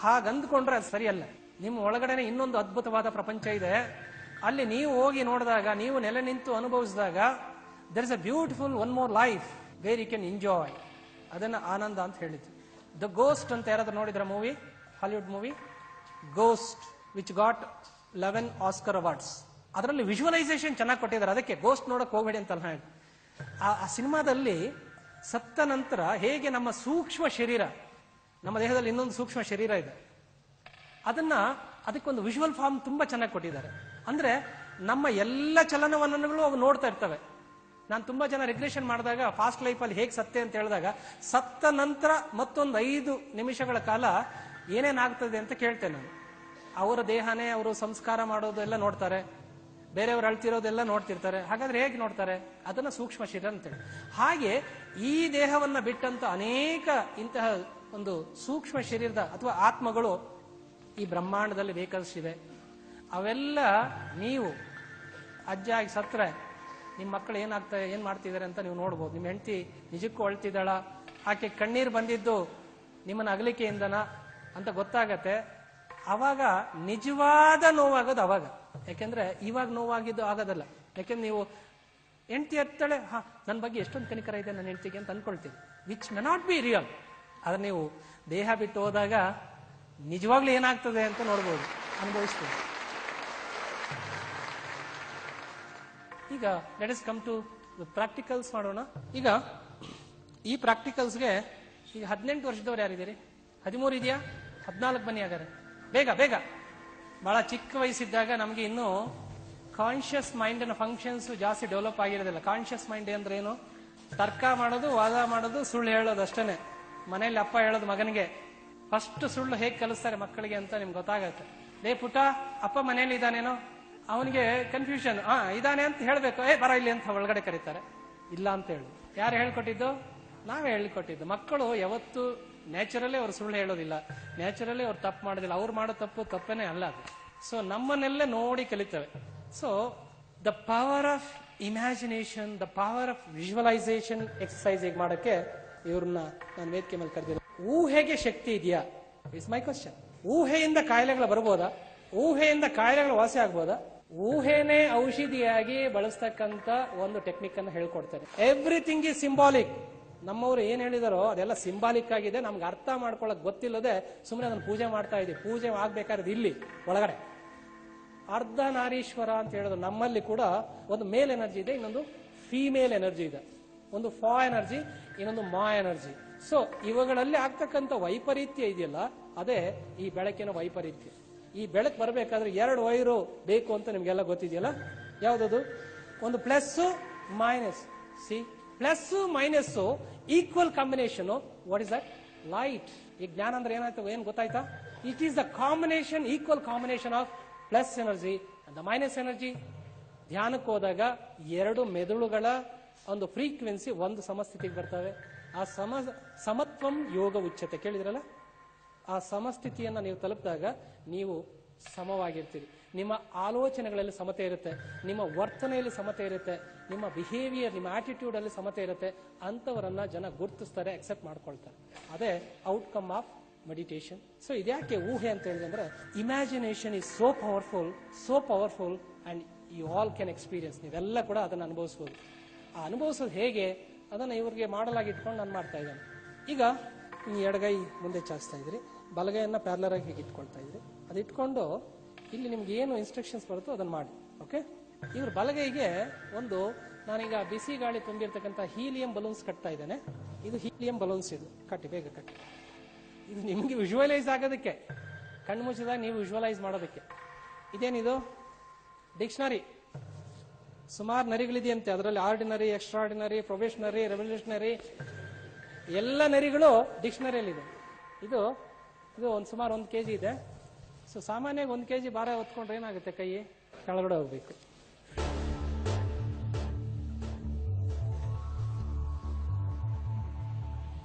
ಹಾಗಂದ್ಕೊಂಡ್ರೆ ಅದು ಸರಿಯಲ್ಲ. ನಿಮ್ಮ ಒಳಗಡೆನೆ ಇನ್ನೊಂದು ಅದ್ಭುತವಾದ ಪ್ರಪಂಚ ಇದೆ. ಅಲ್ಲಿ ನೀವು ಹೋಗಿ ನೋಡಿದಾಗ, ನೀವು ನೆಲೆ ನಿಂತು ಅನುಭವಿಸಿದಾಗ there is a beautiful one more life where you can enjoy. ಅದನ್ನ ಆನಂದ ಅಂತ ಹೇಳಿದ್ರು. ದ ಗೋಸ್ಟ್ ಅಂತ ಯಾರಾದ್ರೂ ನೋಡಿದ್ರ movie? Hollywood movie ghost which got 11 Oscar awards. ಅದರಲ್ಲಿ ವಿಜುವಲೈಸೇಷನ್ ಚೆನ್ನಾಗಿ ಕೊಟ್ಟಿದ್ದಾರೆ. ಅದಕ್ಕೆ ಗೋಸ್ಟ್ ನೋಡಕ್ ಹೋಗ್ಬೇಡಿ ಅಂತ ಹೇಳಿ. ಆ ಸಿನಿಮಾದಲ್ಲಿ ಸತ್ತ ನಂತರ ಹೇಗೆ ನಮ್ಮ ಸೂಕ್ಷ್ಮ ಶರೀರ, ನಮ್ಮ ದೇಹದಲ್ಲಿ ಇನ್ನೊಂದು ಸೂಕ್ಷ್ಮ ಶರೀರ ಇದೆ, ಅದಕ್ಕೊಂದು ವಿಜುವಲ್ ಫಾರ್ಮ್ ತುಂಬಾ ಚೆನ್ನಾಗಿ ಕೊಟ್ಟಿದ್ದಾರೆ. ಅಂದ್ರೆ ನಮ್ಮ ಎಲ್ಲ ಚಲನವಲನಗಳು ಅವು ನೋಡ್ತಾ ಇರ್ತವೆ. ನಾನು ತುಂಬಾ ಜನ ರಿಗ್ರೆಷನ್ ಮಾಡಿದಾಗ ಫಾಸ್ಟ್ ಲೈಫ್ ಅಲ್ಲಿ ಹೇಗೆ ಸತ್ತೆ ಅಂತ ಹೇಳಿದಾಗ, ಸತ್ತ ನಂತರ ಮತ್ತೊಂದು 5 ನಿಮಿಷಗಳ ಕಾಲ ಏನೇನಾಗ್ತದೆ ಅಂತ ಕೇಳ್ತೇನೆ ನಾನು. ಅವರ ದೇಹನೇ ಅವರು ಸಂಸ್ಕಾರ ಮಾಡೋದೆಲ್ಲ ನೋಡ್ತಾರೆ, ಬೇರೆಯವರು ಅಳ್ತಿರೋದೆಲ್ಲ ನೋಡ್ತಿರ್ತಾರೆ. ಹಾಗಾದ್ರೆ ಹೇಗೆ ನೋಡ್ತಾರೆ? ಅದನ್ನ ಸೂಕ್ಷ್ಮ ಶರೀರ ಅಂತೇಳಿ. ಹಾಗೆ ಈ ದೇಹವನ್ನ ಬಿಟ್ಟಂತ ಅನೇಕ ಇಂತಹ ಒಂದು ಸೂಕ್ಷ್ಮ ಶರೀರದ ಅಥವಾ ಆತ್ಮಗಳು ಈ ಬ್ರಹ್ಮಾಂಡದಲ್ಲಿ ಬೇಕಾದಷ್ಟಿವೆ. ಅವೆಲ್ಲ ನೀವು ಅಜ್ಜ ಆಗಿ ಸತ್ರೆ ನಿಮ್ಮ ಮಕ್ಕಳು ಏನ್ ಮಾಡ್ತಿದ್ದಾರೆ ಅಂತ ನೀವು ನೋಡ್ಬೋದು. ನಿಮ್ಮ ಹೆಂಡತಿ ನಿಜಕ್ಕೂ ಅಳ್ತಿದ್ದಾಳ, ಆಕೆ ಕಣ್ಣೀರು ಬಂದಿದ್ದು ನಿಮ್ಮನ್ನ ಅಗಲಿಕೆಯಿಂದನ ಅಂತ ಗೊತ್ತಾಗತ್ತೆ. ಅವಾಗ ನಿಜವಾದ ನೋವಾಗೋದು ಅವಾಗ. ಯಾಕೆಂದ್ರೆ ಇವಾಗ ನೋವಾಗಿದ್ದು ಆಗೋದಲ್ಲ. ಯಾಕೆಂದ್ರೆ ನೀವು ಹೆಂಡತಿ ಹತ್ತಾಳೆ, ನನ್ನ ಬಗ್ಗೆ ಎಷ್ಟೊಂದು ಕನಿಕರ ಇದೆ ನನ್ನ ಹೆಂಡತಿಗೆ ಅಂತ ಅನ್ಕೊಳ್ತೀವಿ, which may not be real. ಆದ್ರೆ ನೀವು ದೇಹ ಬಿಟ್ಟು ಹೋದಾಗ ನಿಜವಾಗ್ಲೂ ಏನಾಗ್ತದೆ ಅಂತ ನೋಡ್ಬೋದು, ಅನುಭವಿಸ್ಬೋದು. ಈಗ let us come to practicals ಮಾಡೋಣ. ಈಗ ಈ ಪ್ರಾಕ್ಟಿಕಲ್ಸ್ಗೆ ಈಗ 18 ವರ್ಷದವ್ರು ಯಾರಿದ್ದೀರಿ? 13 ಇದೆಯಾ? 14 ಬನ್ನಿ. ಹಾಗಾದ್ರೆ ಬೇಗ ಬೇಗ. ಬಹಳ ಚಿಕ್ಕ ವಯಸ್ಸಿದ್ದಾಗ ನಮ್ಗೆ ಇನ್ನೂ ಕಾನ್ಶಿಯಸ್ ಮೈಂಡಿನ ಫಂಕ್ಷನ್ಸ್ ಜಾಸ್ತಿ ಡೆವಲಪ್ ಆಗಿರೋದಿಲ್ಲ. ಕಾನ್ಶಿಯಸ್ ಮೈಂಡ್ ಅಂದ್ರೆ ಏನು? ತರ್ಕ ಮಾಡೋದು, ವಾದ ಮಾಡೋದು, ಸುಳ್ಳು ಹೇಳೋದು ಅಷ್ಟೇನೆ. ಮನೇಲಿ ಅಪ್ಪ ಹೇಳೋದು ಮಗನಿಗೆ, ಫಸ್ಟ್ ಸುಳ್ಳು ಹೇಗೆ ಕಲಿಸ್ತಾರೆ ಮಕ್ಕಳಿಗೆ ಅಂತ ನಿಮ್ಗೆ ಗೊತ್ತಾಗತ್ತೆ. ಲೇ ಪುಟ್ಟ, ಅಪ್ಪ ಮನೇಲಿ ಇದ್ದಾನೇನೋ, ಅವನಿಗೆ ಕನ್ಫ್ಯೂಷನ್, ಇದಾನೆ ಅಂತ ಹೇಳ್ಬೇಕು, ಬರ ಇಲ್ಲಿ ಅಂತ ಒಳಗಡೆ ಕರೀತಾರೆ. ಇಲ್ಲ ಅಂತ ಹೇಳಿ ಯಾರು ಹೇಳ್ಕೊಟ್ಟಿದ್ದು? ನಾವೇ ಹೇಳಿಕೊಟ್ಟಿದ್ದು. ಮಕ್ಕಳು ಯಾವತ್ತು ನ್ಯಾಚುರಲಿ ಅವ್ರು ಸುಳ್ಳು ಹೇಳೋದಿಲ್ಲ, ನ್ಯಾಚುರಲಿ ಅವ್ರು ತಪ್ಪು ಮಾಡೋದಿಲ್ಲ. ಅವ್ರು ಮಾಡೋ ತಪ್ಪೇನೆ ಅಲ್ಲ ಅದು. ಸೊ ನಮ್ಮನ್ನೆಲ್ಲ ನೋಡಿ ಕಲಿತವೆ. So the power of imagination, the power of visualisation exercise ಈಗ ಮಾಡಕ್ಕೆ ಇವ್ರನ್ನ ನಾನು ವೇದಿಕೆ ಮೇಲೆ ಕರೆದಿಲ್ಲ. ಊಹೆಗೆ ಶಕ್ತಿ ಇದೆಯಾ? It's my question. ಊಹೆಯಿಂದ ಕಾಯಿಲೆಗಳು ಬರ್ಬೋದಾ? ಊಹೆಯಿಂದ ಕಾಯಿಲೆಗಳು ವಾಸಿ ಆಗ್ಬೋದಾ? ಊಹೆನೇ ಔಷಧಿಯಾಗಿ ಬಳಸ್ತಕ್ಕಂತ ಒಂದು ಟೆಕ್ನಿಕ್ ಅನ್ನು ಹೇಳ್ಕೊಡ್ತಾರೆ. Everything is symbolic. ನಮ್ಮವರು ಏನ್ ಹೇಳಿದಾರೋ ಅದೆಲ್ಲ ಸಿಂಬಾಲಿಕ್ ಆಗಿದೆ. ನಮ್ಗೆ ಅರ್ಥ ಮಾಡ್ಕೊಳಕ್ ಗೊತ್ತಿಲ್ಲದೆ ಸುಮ್ಮನೆ ಅದನ್ನು ಪೂಜೆ ಮಾಡ್ತಾ ಇದೀವಿ. ಪೂಜೆ ಆಗ್ಬೇಕಾದ್ರೆ ಇಲ್ಲಿ ಒಳಗಡೆ ಅರ್ಧ ನಾರೀಶ್ವರ ಅಂತ ಹೇಳಿದ್ರು. ನಮ್ಮಲ್ಲಿ ಕೂಡ ಒಂದು ಮೇಲ್ ಎನರ್ಜಿ ಇದೆ, ಇನ್ನೊಂದು ಫೀಮೇಲ್ ಎನರ್ಜಿ ಇದೆ. ಒಂದು ಫಾ ಎನರ್ಜಿ, ಇನ್ನೊಂದು ಮಾ ಎನರ್ಜಿ. ಸೊ ಇವುಗಳಲ್ಲಿ ಆಗ್ತಕ್ಕಂಥ ವೈಪರೀತ್ಯ ಇದೆಯಲ್ಲ, ಅದೇ ಈ ಬೆಳಕಿನ ವೈಪರೀತ್ಯ. ಈ ಬೆಳಕು ಬರಬೇಕಾದ್ರೆ 2 ವೈರು ಬೇಕು ಅಂತ ನಿಮ್ಗೆಲ್ಲ ಗೊತ್ತಿದೆಯಲ್ಲ. ಯಾವ್ದದು? ಒಂದು plus minus. C, plus minus equal combination. What is that? Light. ಈ ಜ್ಞಾನ ಅಂದ್ರೆ ಏನಾಯ್ತು? ಏನ್ ಗೊತ್ತಾಯ್ತಾ? It is the combination, equal combination of plus energy and the minus energy. ಧ್ಯಾನಕ್ಕೆ ಹೋದಾಗ 2 ಮೆದುಳುಗಳ ಒಂದು ಫ್ರೀಕ್ವೆನ್ಸಿ ಒಂದು ಸಮಸ್ಥಿತಿಗೆ ಬರ್ತವೆ. ಆ ಸಮತ್ವಂ ಯೋಗ ಉಚ್ಯತೆ. ಕೇಳಿದ್ರಲ್ಲ? ಆ ಸಮಸ್ಥಿತಿಯನ್ನ ನೀವು ತಲುಪಿದಾಗ ನೀವು ಸಮವಾಗಿರ್ತೀರಿ. ನಿಮ್ಮ ಆಲೋಚನೆಗಳಲ್ಲಿ ಸಮತೆ ಇರುತ್ತೆ, ನಿಮ್ಮ ವರ್ತನೆಯಲ್ಲಿ ಸಮತೆ ಇರುತ್ತೆ, ನಿಮ್ಮ ಬಿಹೇವಿಯರ್, ನಿಮ್ಮ ಆಟಿಟ್ಯೂಡ್ ಅಲ್ಲಿ ಸಮತೆ ಇರುತ್ತೆ. ಅಂತವರನ್ನ ಜನ ಗುರುತಿಸ್ತಾರೆ, ಅಕ್ಸೆಪ್ಟ್ ಮಾಡ್ಕೊಳ್ತಾರೆ. ಅದೇ ಔಟ್ಕಮ್ ಆಫ್ ಮೆಡಿಟೇಷನ್. ಸೊ ಇದ್ಯಾಕೆ ಊಹೆ ಅಂತ ಹೇಳಿದ್ರೆ ಅಂದ್ರೆ, imagination is so powerful and you all can experience. ನೀವೆಲ್ಲ ಕೂಡ ಅದನ್ನು ಅನುಭವಿಸಬಹುದು. ಆ ಅನುಭವಿಸೋದು ಹೇಗೆ ಅದನ್ನು ಇವ್ರಿಗೆ ಮಾಡಲಾಗಿ ಇಟ್ಕೊಂಡು ನಾನು ಮಾಡ್ತಾ ಇದ್ದೇನೆ. ಈಗ ನೀವು ಎಡಗೈ ಮುಂದೆ ಚಾಚ್ತಾ ಇದ್ರಿ, ಬಲಗೈಯನ್ನ ಪ್ಯಾರಲರ್ ಆಗಿ ಹೀಗೆ ಇಟ್ಕೊಳ್ತಾ ಇದ್ರಿ. ಅದು ಇಟ್ಕೊಂಡು ಇಲ್ಲಿ ನಿಮ್ಗೆ ಏನು ಇನ್ಸ್ಟ್ರಕ್ಷನ್ಸ್ ಬರುತ್ತೋ ಅದನ್ನು ಮಾಡಿ. ಓಕೆ? ಇವ್ರ ಬಲಗೈಗೆ ಒಂದು, ನಾನೀಗ ಬಿಸಿ ಗಾಳಿ ತುಂಬಿರ್ತಕ್ಕಂಥ ಹೀಲಿಯಂ ಬಲೂನ್ಸ್ ಕಟ್ತಾ ಇದ್ದೇನೆ. ಇದು ಹೀಲಿಯಂ ಬಲೂನ್ಸ್. ಇದು ಕಟ್ಟಿ, ಬೇಗ ಕಟ್ಟಿ. ಇದು ನಿಮ್ಗೆ ವಿಜುವಲೈಸ್ ಆಗೋದಕ್ಕೆ, ಕಣ್ಣು ಮುಚ್ಚಿದಾಗ ನೀವು ವಿಜುವಲೈಸ್ ಮಾಡೋದಕ್ಕೆ. ಇದೇನಿದು? ಡಿಕ್ಷನರಿ. ಸುಮಾರು ನರಿಗಳಿದೆಯಂತೆ. ಅದರಲ್ಲಿ ಆರ್ಡಿನರಿ, ಎಕ್ಸ್ಟ್ರಾರ್ಡಿನರಿ, ಪ್ರೊಫೆಷನರಿ, ರೆವಲ್ಯೂಷನರಿ, ಎಲ್ಲ ನರಿಗಳು ಡಿಕ್ಷನರಿಯಲ್ಲಿದೆ. ಇದು ಒಂದು ಸುಮಾರು 1 kg ಇದೆ. ಸೊ ಸಾಮಾನ್ಯವಾಗಿ 1 kg ಭಾರ ಹೊತ್ಕೊಂಡ್ರೆ ಏನಾಗುತ್ತೆ? ಕೈ ಕೆಳಗಡೆ ಹೋಗ್ಬೇಕು.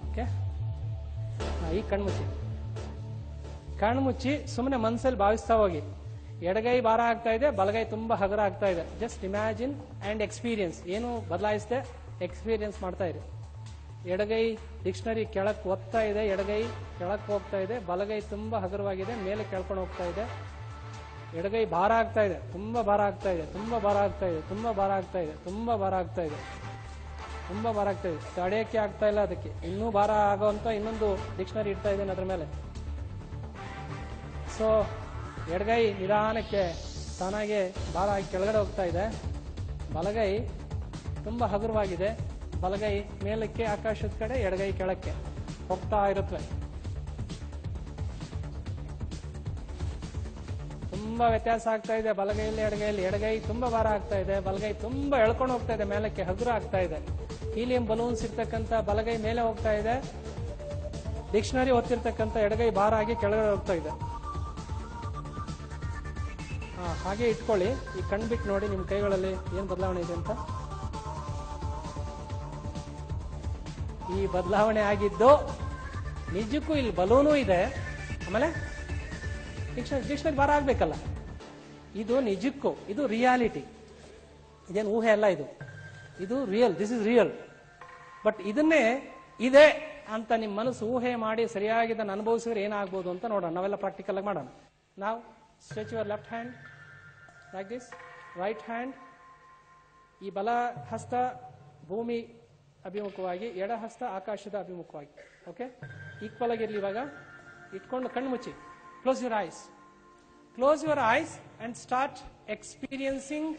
ಓಕೆ? ಈ ಕಣ್ಣು ಮುಚ್ಚಿ ಸುಮ್ಮನೆ ಮನಸ್ಸಲ್ಲಿ ಭಾವಿಸ್ತಾ ಹೋಗಿ. ಎಡಗೈ ಭಾರ ಆಗ್ತಾ ಇದೆ, ಬಲಗೈ ತುಂಬಾ ಹಗುರ ಆಗ್ತಾ ಇದೆ. Just imagine and experience. ಏನು ಬದಲಾಯಿಸದೆ ಎಕ್ಸ್ಪೀರಿಯನ್ಸ್ ಮಾಡ್ತಾ ಇರಿ. ಎಡಗೈ ಡಿಕ್ಷನರಿ ಕೆಳಕ್ ಒತ್ತಾ ಇದೆ, ಎಡಗೈ ಕೆಳಕ್ ಹೋಗ್ತಾ ಇದೆ, ಬಲಗೈ ತುಂಬಾ ಹಗುರವಾಗಿದೆ, ಮೇಲೆ ಕೆಳ್ಕೊಂಡು ಹೋಗ್ತಾ ಇದೆ. ಎಡಗೈ ಭಾರ ಆಗ್ತಾ ಇದೆ, ತುಂಬಾ ಭಾರ ಆಗ್ತಾ ಇದೆ, ತುಂಬಾ ಭಾರ ಆಗ್ತಾ ಇದೆ, ತುಂಬಾ ಭಾರ ಆಗ್ತಾ ಇದೆ, ತುಂಬಾ ಭಾರ ಆಗ್ತಾ ಇದೆ, ತುಂಬಾ ಭಾರ ಆಗ್ತಾ ಇದೆ. ತಡೆಯಕ್ಕೆ ಆಗ್ತಾ ಇಲ್ಲ. ಅದಕ್ಕೆ ಇನ್ನೂ ಭಾರ ಆಗೋಂತ ಇನ್ನೊಂದು ಡಿಕ್ಷನರಿ ಇಡ್ತಾ ಇದ್ದೇನೆ ಅದ್ರ ಮೇಲೆ. ಸೊ ಎಡಗೈ ನಿಧಾನಕ್ಕೆ ತಾನಾಗೆ ಭಾರ ಆಗಿ ಕೆಳಗಡೆ ಹೋಗ್ತಾ ಇದೆ. ಬಲಗೈ ತುಂಬಾ ಹಗುರವಾಗಿದೆ. ಬಲಗೈ ಮೇಲಕ್ಕೆ ಆಕಾಶದ ಕಡೆ, ಎಡಗೈ ಕೆಳಕ್ಕೆ ಹೋಗ್ತಾ ಇರುತ್ತವೆ. ತುಂಬಾ ವ್ಯತ್ಯಾಸ ಆಗ್ತಾ ಇದೆ ಬಲಗೈಯಲ್ಲಿ ಎಡಗೈಯಲ್ಲಿ. ಎಡಗೈ ತುಂಬಾ ಭಾರ ಆಗ್ತಾ ಇದೆ, ಬಲಗೈ ತುಂಬಾ ಎಳ್ಕೊಂಡು ಹೋಗ್ತಾ ಇದೆ, ಮೇಲಕ್ಕೆ ಹಗುರ ಆಗ್ತಾ ಇದೆ. ಹೀಲಿಯಂ ಬಲೂನ್ಸ್ ಇರ್ತಕ್ಕಂಥ ಬಲಗೈ ಮೇಲೆ ಹೋಗ್ತಾ ಇದೆ, ಡಿಕ್ಷನರಿ ಓದ್ತಿರ್ತಕ್ಕಂಥ ಎಡಗೈ ಭಾರ ಆಗಿ ಕೆಳಗಡೆ ಹೋಗ್ತಾ ಇದೆ. ಹಾಗೆ ಇಟ್ಕೊಳ್ಳಿ. ಈ ಕಣ್ ಬಿಟ್ಟು ನೋಡಿ ನಿಮ್ ಕೈಗಳಲ್ಲಿ ಏನ್ ಬದಲಾವಣೆ ಇದೆ ಅಂತ. ಈ ಬದಲಾವಣೆ ಆಗಿದ್ದು ನಿಜಕ್ಕೂ ಇಲ್ಲಿ ಬಲೂನು ಇದೆ, ಆಮೇಲೆ ಡಿಕ್ಷನರಿ ಭಾರ ಆಗ್ಬೇಕಲ್ಲ. ಇದು ನಿಜಕ್ಕೂ, ಇದು ರಿಯಾಲಿಟಿ. ಇದೇನು ಊಹೆ ಅಲ್ಲ, ಇದು real. This is real. But ಇದನ್ನೇ ಇದೆ ಅಂತ ನಿಮ್ ಮನಸ್ಸು ಊಹೆ ಮಾಡಿ ಸರಿಯಾಗಿ ಇದನ್ನು ಅನುಭವಿಸಿದ್ರೆ ಏನಾಗ್ಬೋದು ಅಂತ ನೋಡೋಣ. ನಾವೆಲ್ಲ ಪ್ರಾಕ್ಟಿಕಲ್ ಆಗಿ ಮಾಡೋಣ. ನಾವು stretch your left hand like this, right hand. ಈ ಬಲ ಹಸ್ತ ಭೂಮಿ ಅಭಿಮುಖವಾಗಿ, ಎಡ ಹಸ್ತ ಆಕಾಶದ ಅಭಿಮುಖವಾಗಿ. ಓಕೆ? ಈಕ್ವಲ್ ಆಗಿರ್ಲಿ. ಇವಾಗ ಇಟ್ಕೊಂಡು ಕಣ್ಣು ಮುಚ್ಚಿ. Close your ice. Close your ice and start experiencing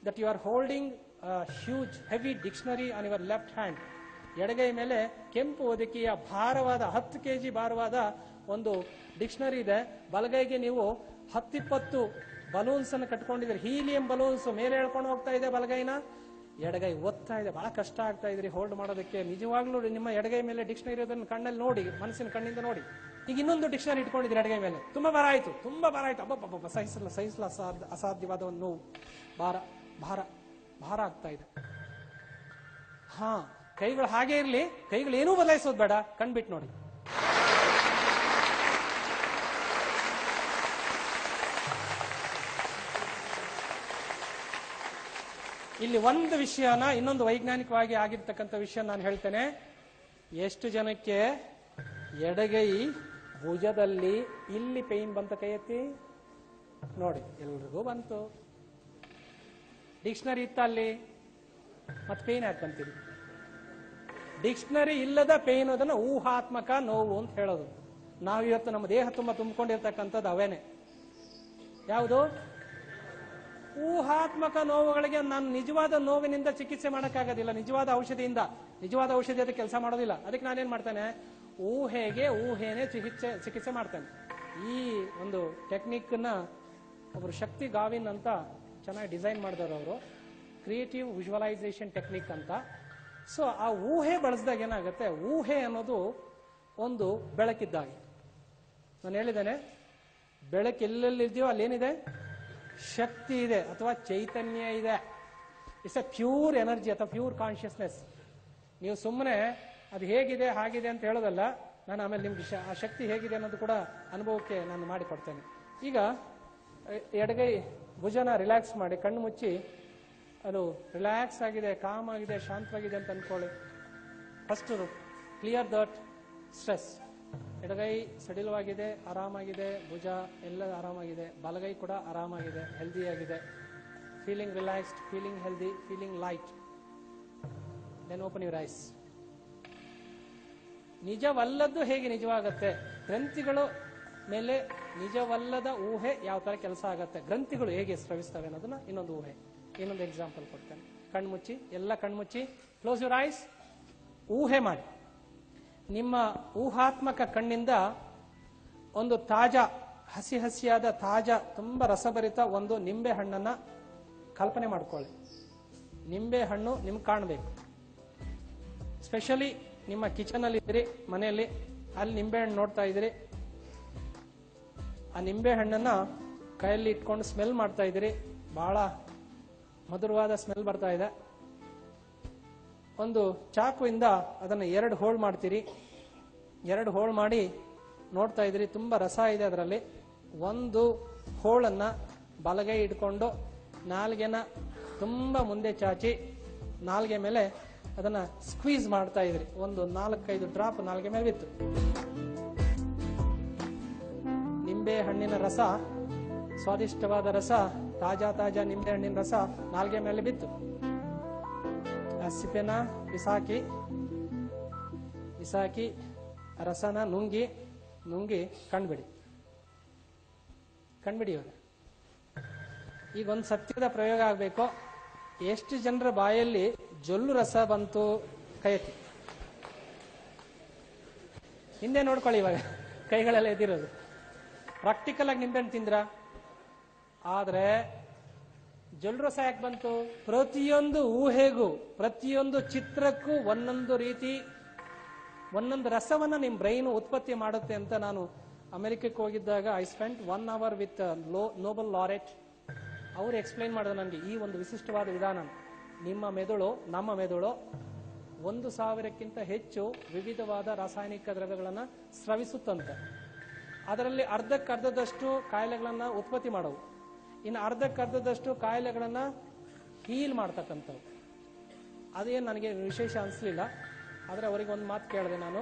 that you are holding a huge heavy dictionary on your left hand. ಎಡಗೈ ಮೇಲೆ ಕೆಂಪು ಒದಕಿಯ ಭಾರವಾದ 10 kg ಭಾರವಾದ ಒಂದು ಡಿಕ್ಷನರಿ ಇದೆ. ಬಲಗೈಗೆ ನೀವು 10-20 ಬಲೂನ್ಸ್ ಅನ್ನು ಕಟ್ಕೊಂಡಿದ್ದೀರಿ. ಹೀಲಿಯಂ ಬಲೂನ್ಸ್ ಮೇಲೆ ಹೇಳ್ಕೊಂಡು ಹೋಗ್ತಾ ಇದೆ ಬಲಗೈನ. ಎಡಗೈ ಒತ್ತಾ ಇದೆ. ಬಹಳ ಕಷ್ಟ ಆಗ್ತಾ ಇದ್ರಿ ಹೋಲ್ಡ್ ಮಾಡೋದಕ್ಕೆ. ನಿಜವಾಗ್ಲೂ ನಿಮ್ಮ ಎಡಗೈ ಮೇಲೆ ಡಿಕ್ಷನರಿ ಇರೋದನ್ನ ಕಣ್ಣಲ್ಲಿ ನೋಡಿ, ಮನಸ್ಸಿನ ಕಣ್ಣಿಂದ ನೋಡಿ. ಈಗ ಇನ್ನೊಂದು ಡಿಕ್ಷನರಿ ಇಟ್ಕೊಂಡಿದ್ದೀರಿ ಎಡಗೈ ಮೇಲೆ. ತುಂಬಾ ಭಾರ ಆಯ್ತು, ತುಂಬಾ ಭಾರ ಆಯ್ತು. ಅಬ್ಬಬ್ಬ, ಸಹಿಸಲ ಅಸಾಧ್ಯವಾದ ಒಂದು ನೋವು. ಭಾರ ಆಗ್ತಾ ಇದೆ. ಕೈಗಳು ಹಾಗೆ ಇರ್ಲಿ, ಕೈಗಳು ಏನೂ ಬದಲಾಯಿಸೋದು ಬೇಡ. ಕಣ್ಬಿಟ್ಟು ನೋಡಿ. ಇಲ್ಲಿ ಒಂದು ವಿಷಯನ, ಇನ್ನೊಂದು ವೈಜ್ಞಾನಿಕವಾಗಿ ಆಗಿರ್ತಕ್ಕಂಥ ವಿಷಯ ನಾನು ಹೇಳ್ತೇನೆ. ಎಷ್ಟು ಜನಕ್ಕೆ ಎಡಗೈ ಭುಜದಲ್ಲಿ ಇಲ್ಲಿ ಪೇನ್ ಬಂತ? ಕೈ ಎತ್ತಿ ನೋಡಿ. ಎಲ್ರಿಗೂ ಬಂತು. ಡಿಕ್ಷನರಿ ಇತ್ತ ಅಲ್ಲಿ, ಮತ್ತೆ ಪೇನ್ ಯಾಕೆ ಬಂತೀರಿ? ಡಿಕ್ಷನರಿ ಇಲ್ಲದ ಪೇನ್ ಅದನ್ನ ಊಹಾತ್ಮಕ ನೋವು ಅಂತ ಹೇಳೋದು. ನಾವಿವತ್ತು ನಮ್ಮ ದೇಹ ತುಂಬಾ ತುಂಬಿಕೊಂಡಿರ್ತಕ್ಕಂಥದ್ದು ಅವೇನೆ. ಯಾವುದು? ಊಹಾತ್ಮಕ ನೋವುಗಳಿಗೆ ನಾನು ನಿಜವಾದ ನೋವಿನಿಂದ ಚಿಕಿತ್ಸೆ ಮಾಡೋಕ್ಕಾಗೋದಿಲ್ಲ, ನಿಜವಾದ ಔಷಧಿಯಿಂದ. ನಿಜವಾದ ಔಷಧಿ ಅದಕ್ಕೆ ಕೆಲಸ ಮಾಡೋದಿಲ್ಲ. ಅದಕ್ಕೆ ನಾನೇನ್ ಮಾಡ್ತೇನೆ, ಊಹೆನೇ ಚಿಕಿತ್ಸೆ ಮಾಡ್ತೇನೆ. ಈ ಒಂದು ಟೆಕ್ನಿಕ್ನ ಒಬ್ರು ಶಕ್ತಿ ಗಾವಿನ್ ಅಂತ ಚೆನ್ನಾಗಿ ಡಿಸೈನ್ ಮಾಡಿದವರು ಅವರು, ಕ್ರಿಯೇಟಿವ್ ವಿಜುವಲೈಸೇಷನ್ ಟೆಕ್ನಿಕ್ ಅಂತ. ಸೊ ಆ ಊಹೆ ಬಳಸಿದಾಗ ಏನಾಗುತ್ತೆ, ಊಹೆ ಅನ್ನೋದು ಒಂದು ಬೆಳಕಿದ್ದಾಗೆ. ನಾನು ಹೇಳಿದ್ದೇನೆ, ಬೆಳಕು ಎಲ್ಲೆಲ್ಲಿದೆಯೋ ಅಲ್ಲೇನಿದೆ, ಶಕ್ತಿ ಇದೆ ಅಥವಾ ಚೈತನ್ಯ ಇದೆ. ಇಟ್ಸ್ ಎ ಪ್ಯೂರ್ ಎನರ್ಜಿ ಅಥವಾ ಪ್ಯೂರ್ ಕಾನ್ಶಿಯಸ್ನೆಸ್. ನೀವು ಸುಮ್ಮನೆ ಅದು ಹೇಗಿದೆ ಹಾಗಿದೆ ಅಂತ ಹೇಳೋದಲ್ಲ. ನಾನು ಆಮೇಲೆ ನಿಮ್ಗೆ ಆ ಶಕ್ತಿ ಹೇಗಿದೆ ಅನ್ನೋದು ಕೂಡ ಅನುಭವಕ್ಕೆ ನಾನು ಮಾಡಿಕೊಡ್ತೇನೆ. ಈಗ ಎಡಗೈ ಭುಜನ ರಿಲ್ಯಾಕ್ಸ್ ಮಾಡಿ, ಕಣ್ಣು ಮುಚ್ಚಿ, ಅದು ರಿಲ್ಯಾಕ್ಸ್ ಆಗಿದೆ, ಕಾಮ್ ಆಗಿದೆ, ಶಾಂತವಾಗಿದೆ ಅಂತ ಅನ್ಕೊಳ್ಳಿ. First clear that stress. ಎಡಗೈ ಸಡಿಲವಾಗಿದೆ, ಆರಾಮಾಗಿದೆ, ಭುಜ ಎಲ್ಲ ಆರಾಮಾಗಿದೆ, ಬಲಗೈ ಕೂಡ ಆರಾಮಾಗಿದೆ, ಹೆಲ್ದಿ ಆಗಿದೆ. Feeling relaxed, feeling healthy, feeling light. Then open your eyes. ನಿಜವಲ್ಲದ್ದು ಹೇಗೆ ನಿಜವಾಗತ್ತೆ, ಗ್ರಂಥಿಗಳು ಮೇಲೆ ನಿಜವಲ್ಲದ ಊಹೆ ಯಾವ ತರ ಕೆಲಸ ಆಗತ್ತೆ, ಗ್ರಂಥಿಗಳು ಹೇಗೆ ಸ್ರವಿಸ್ತವೆ ಅನ್ನೋದನ್ನ ಇನ್ನೊಂದು ಊಹೆ, ಇನ್ನೊಂದು ಎಕ್ಸಾಂಪಲ್ ಕೊಡ್ತೇನೆ. ಕಣ್ಮುಚ್ಚಿ, ಎಲ್ಲ ಕಣ್ಮುಚ್ಚಿ, ಕ್ಲೋಸ್ ಯುವರ್ ಐಸ್. ಊಹೆ ಮಾಡಿ. ನಿಮ್ಮ ಊಹಾತ್ಮಕ ಕಣ್ಣಿಂದ ಒಂದು ತಾಜಾ, ಹಸಿಯಾದ ತಾಜಾ, ತುಂಬಾ ರಸಭರಿತ ಒಂದು ನಿಂಬೆ ಹಣ್ಣನ್ನ ಕಲ್ಪನೆ ಮಾಡ್ಕೊಳ್ಳಿ. ನಿಂಬೆ ಹಣ್ಣು ನಿಮ್ಗೆ ಕಾಣಬೇಕು. ಸ್ಪೆಷಲಿ ನಿಮ್ಮ ಕಿಚನ್ ಅಲ್ಲಿ ಇದ್ರಿ, ಮನೆಯಲ್ಲಿ, ಅಲ್ಲಿ ನಿಂಬೆ ಹಣ್ಣು ನೋಡ್ತಾ ಇದ್ರಿ. ಆ ನಿಂಬೆ ಹಣ್ಣನ್ನ ಕೈಯಲ್ಲಿ ಇಟ್ಕೊಂಡು ಸ್ಮೆಲ್ ಮಾಡ್ತಾ ಇದ್ದೀರಿ. ಬಹಳ ಮಧುರವಾದ ಸ್ಮೆಲ್ ಬರ್ತಾ ಇದೆ. ಒಂದು ಚಾಕುವಿಂದ ಅದನ್ನು 2 ಹೋಳು ಮಾಡ್ತೀರಿ. 2 ಹೋಳು ಮಾಡಿ ನೋಡ್ತಾ ಇದ್ರಿ, ತುಂಬಾ ರಸ ಇದೆ ಅದರಲ್ಲಿ. ಒಂದು ಹೋಳನ್ನ ಬಲಗೈ ಇಟ್ಕೊಂಡು ನಾಲ್ಗೆನ ತುಂಬಾ ಮುಂದೆ ಚಾಚಿ ನಾಲ್ಗೆ ಮೇಲೆ ಅದನ್ನ ಸ್ಕ್ವೀಸ್ ಮಾಡ್ತಾ ಇದ್ರಿ. ಒಂದು 4-5 ಡ್ರಾಪ್ ನಾಲ್ಗೆ ಮೇಲೆ ಬಿತ್ತು. ನಿಂಬೆ ಹಣ್ಣಿನ ರಸ, ಸ್ವಾದಿಷ್ಟವಾದ ರಸ, ತಾಜಾ ನಿಂಬೆ ಹಣ್ಣಿನ ರಸ ನಾಲ್ಗೆ ಮೇಲೆ ಬಿತ್ತು. ಆ ಸಿಪ್ಪೆನ ಬಿಸಾಕಿ ರಸನ ನುಂಗಿ ಕಣ್ಬಿಡಿ. ಇವಾಗ ಈಗ ಒಂದು ಸತ್ಯದ ಪ್ರಯೋಗ ಆಗಬೇಕು. ಎಷ್ಟು ಜನರ ಬಾಯಲ್ಲಿ ಜೊಲ್ಲು ರಸ ಬಂತು, ಕೈ ಎತ್ತಿ. ಹಿಂದೆ ನೋಡ್ಕೊಳ್ಳಿ. ಇವಾಗ ಕೈಗಳೆಲ್ಲ ಎದ್ದಿರೋದು. ಪ್ರಾಕ್ಟಿಕಲ್ ಆಗಿ ನಿಂಬೆಹಣ್ಣು ತಿಂದ್ರ. ಆದ್ರೆ ಜೊಲ್ಲು ರಸ ಯಾಕೆ ಬಂತು? ಪ್ರತಿಯೊಂದು ಊಹೆಗೂ, ಪ್ರತಿಯೊಂದು ಚಿತ್ರಕ್ಕೂ ಒಂದೊಂದು ರೀತಿ, ಒಂದೊಂದು ರಸವನ್ನ ನಿಮ್ ಬ್ರೈನ್ ಉತ್ಪತ್ತಿ ಮಾಡುತ್ತೆ ಅಂತ ನಾನು ಅಮೆರಿಕಕ್ಕೆ ಹೋಗಿದ್ದಾಗ I spent 1 hour with Nobel laureate. ಅವರು ಎಕ್ಸ್ಪ್ಲೈನ್ ಮಾಡಿದ್ರು ನನಗೆ ಈ ಒಂದು ವಿಶಿಷ್ಟವಾದ ವಿಧಾನ. ನಿಮ್ಮ ಮೆದುಳು, ನಮ್ಮ ಮೆದುಳು 1000ಕ್ಕಿಂತ ಹೆಚ್ಚು ವಿವಿಧವಾದ ರಾಸಾಯನಿಕ ದ್ರವ್ಯಗಳನ್ನ ಸ್ರವಿಸುತ್ತಂತೆ. ಅದರಲ್ಲಿ ಅರ್ಧಕ್ಕರ್ಧದಷ್ಟು ಕಾಯಿಲೆಗಳನ್ನ ಉತ್ಪತ್ತಿ ಮಾಡವು, ಇನ್ನು ಅರ್ಧಕ್ಕರ್ಧದಷ್ಟು ಕಾಯಿಲೆಗಳನ್ನ ಹೀಲ್ ಮಾಡ್ತಕ್ಕಂಥವು. ಅದೇನು ನನಗೆ ವಿಶೇಷ ಅನಿಸ್ಲಿಲ್ಲ. ಆದರೆ ಅವರಿಗೆ ಒಂದು ಮಾತು ಕೇಳಿದೆ ನಾನು,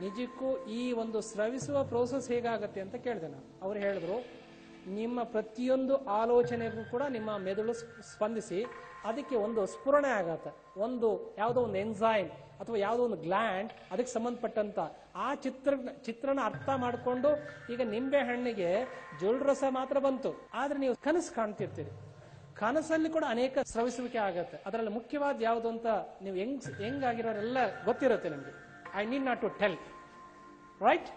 ನಿಜಕ್ಕೂ ಈ ಒಂದು ಸ್ರವಿಸುವ ಪ್ರೋಸೆಸ್ ಹೇಗಾಗತ್ತೆ ಅಂತ ಕೇಳಿದೆ ನಾನು. ಅವ್ರು ಹೇಳಿದ್ರು, ನಿಮ್ಮ ಪ್ರತಿಯೊಂದು ಆಲೋಚನೆಗೂ ಕೂಡ ನಿಮ್ಮ ಮೆದುಳು ಸ್ಪಂದಿಸಿ ಅದಕ್ಕೆ ಒಂದು ಸ್ಫುರಣೆ ಆಗತ್ತೆ. ಒಂದು ಯಾವುದೋ ಒಂದು ಎನ್ಸೈಮ್ ಅಥವಾ ಯಾವುದೋ ಒಂದು ಗ್ಲ್ಯಾಂಡ್ ಅದಕ್ಕೆ ಸಂಬಂಧಪಟ್ಟಂತ ಆ ಚಿತ್ರಣ ಅರ್ಥ ಮಾಡಿಕೊಂಡು, ಈಗ ನಿಂಬೆ ಹಣ್ಣಿಗೆ ಜೊಲ್ಲು ರಸ ಮಾತ್ರ ಬಂತು, ಆದ್ರೆ ನೀವು ಕನಸು ಕಾಣ್ತಿರ್ತೀರಿ. ಕನಸಲ್ಲಿ ಕೂಡ ಅನೇಕ ಸ್ರವಿಸುವಿಕೆ ಆಗತ್ತೆ. ಅದರಲ್ಲಿ ಮುಖ್ಯವಾದ ಯಾವುದು ಅಂತ ನೀವು ಹೆಂಗಾಗಿರೋರೆಲ್ಲ ಗೊತ್ತಿರುತ್ತೆ ನಿಮ್ಗೆ. I need not to tell, right?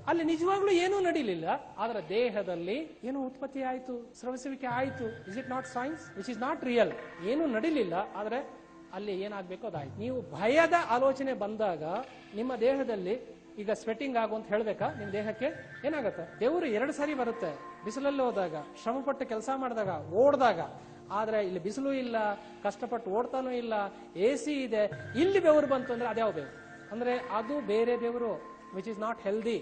ಅಲ್ಲಿ ನಿಜವಾಗ್ಲೂ ಏನೂ ನಡೀಲಿಲ್ಲ, ಆದ್ರೆ ದೇಹದಲ್ಲಿ ಏನೋ ಉತ್ಪತ್ತಿ ಆಯ್ತು, ಸ್ರವಿಸುವಿಕೆ ಆಯ್ತು. Is it not science which is not real? ಏನೂ ನಡೀಲಿಲ್ಲ, ಆದ್ರೆ ಅಲ್ಲಿ ಏನಾಗ್ಬೇಕು ಅದಾಯ್ತು. ನೀವು ಭಯದ ಆಲೋಚನೆ ಬಂದಾಗ ನಿಮ್ಮ ದೇಹದಲ್ಲಿ ಈಗ ಸ್ವೆಟಿಂಗ್ ಆಗು ಅಂತ ಹೇಳ್ಬೇಕಾ? ನಿಮ್ ದೇಹಕ್ಕೆ ಏನಾಗತ್ತೆ? ದೇವರು 2 ಸಾರಿ ಬರುತ್ತೆ. ಬಿಸಿಲಲ್ಲಿ ಹೋದಾಗ, ಶ್ರಮಪಟ್ಟು ಕೆಲಸ ಮಾಡಿದಾಗ, ಓಡ್ದಾಗ. ಆದ್ರೆ ಇಲ್ಲಿ ಬಿಸಿಲು ಇಲ್ಲ, ಕಷ್ಟಪಟ್ಟು ಓಡ್ತಾನೂ ಇಲ್ಲ, AC ಇದೆ, ಇಲ್ಲಿ ಬೆವರು ಬಂತು ಅಂದ್ರೆ ಅದ್ಯಾವ ಬೆವರು? ಅಂದ್ರೆ ಅದು ಬೇರೆ ಬೆವರು, ವಿಚ್ ಇಸ್ ನಾಟ್ ಹೆಲ್ದಿ.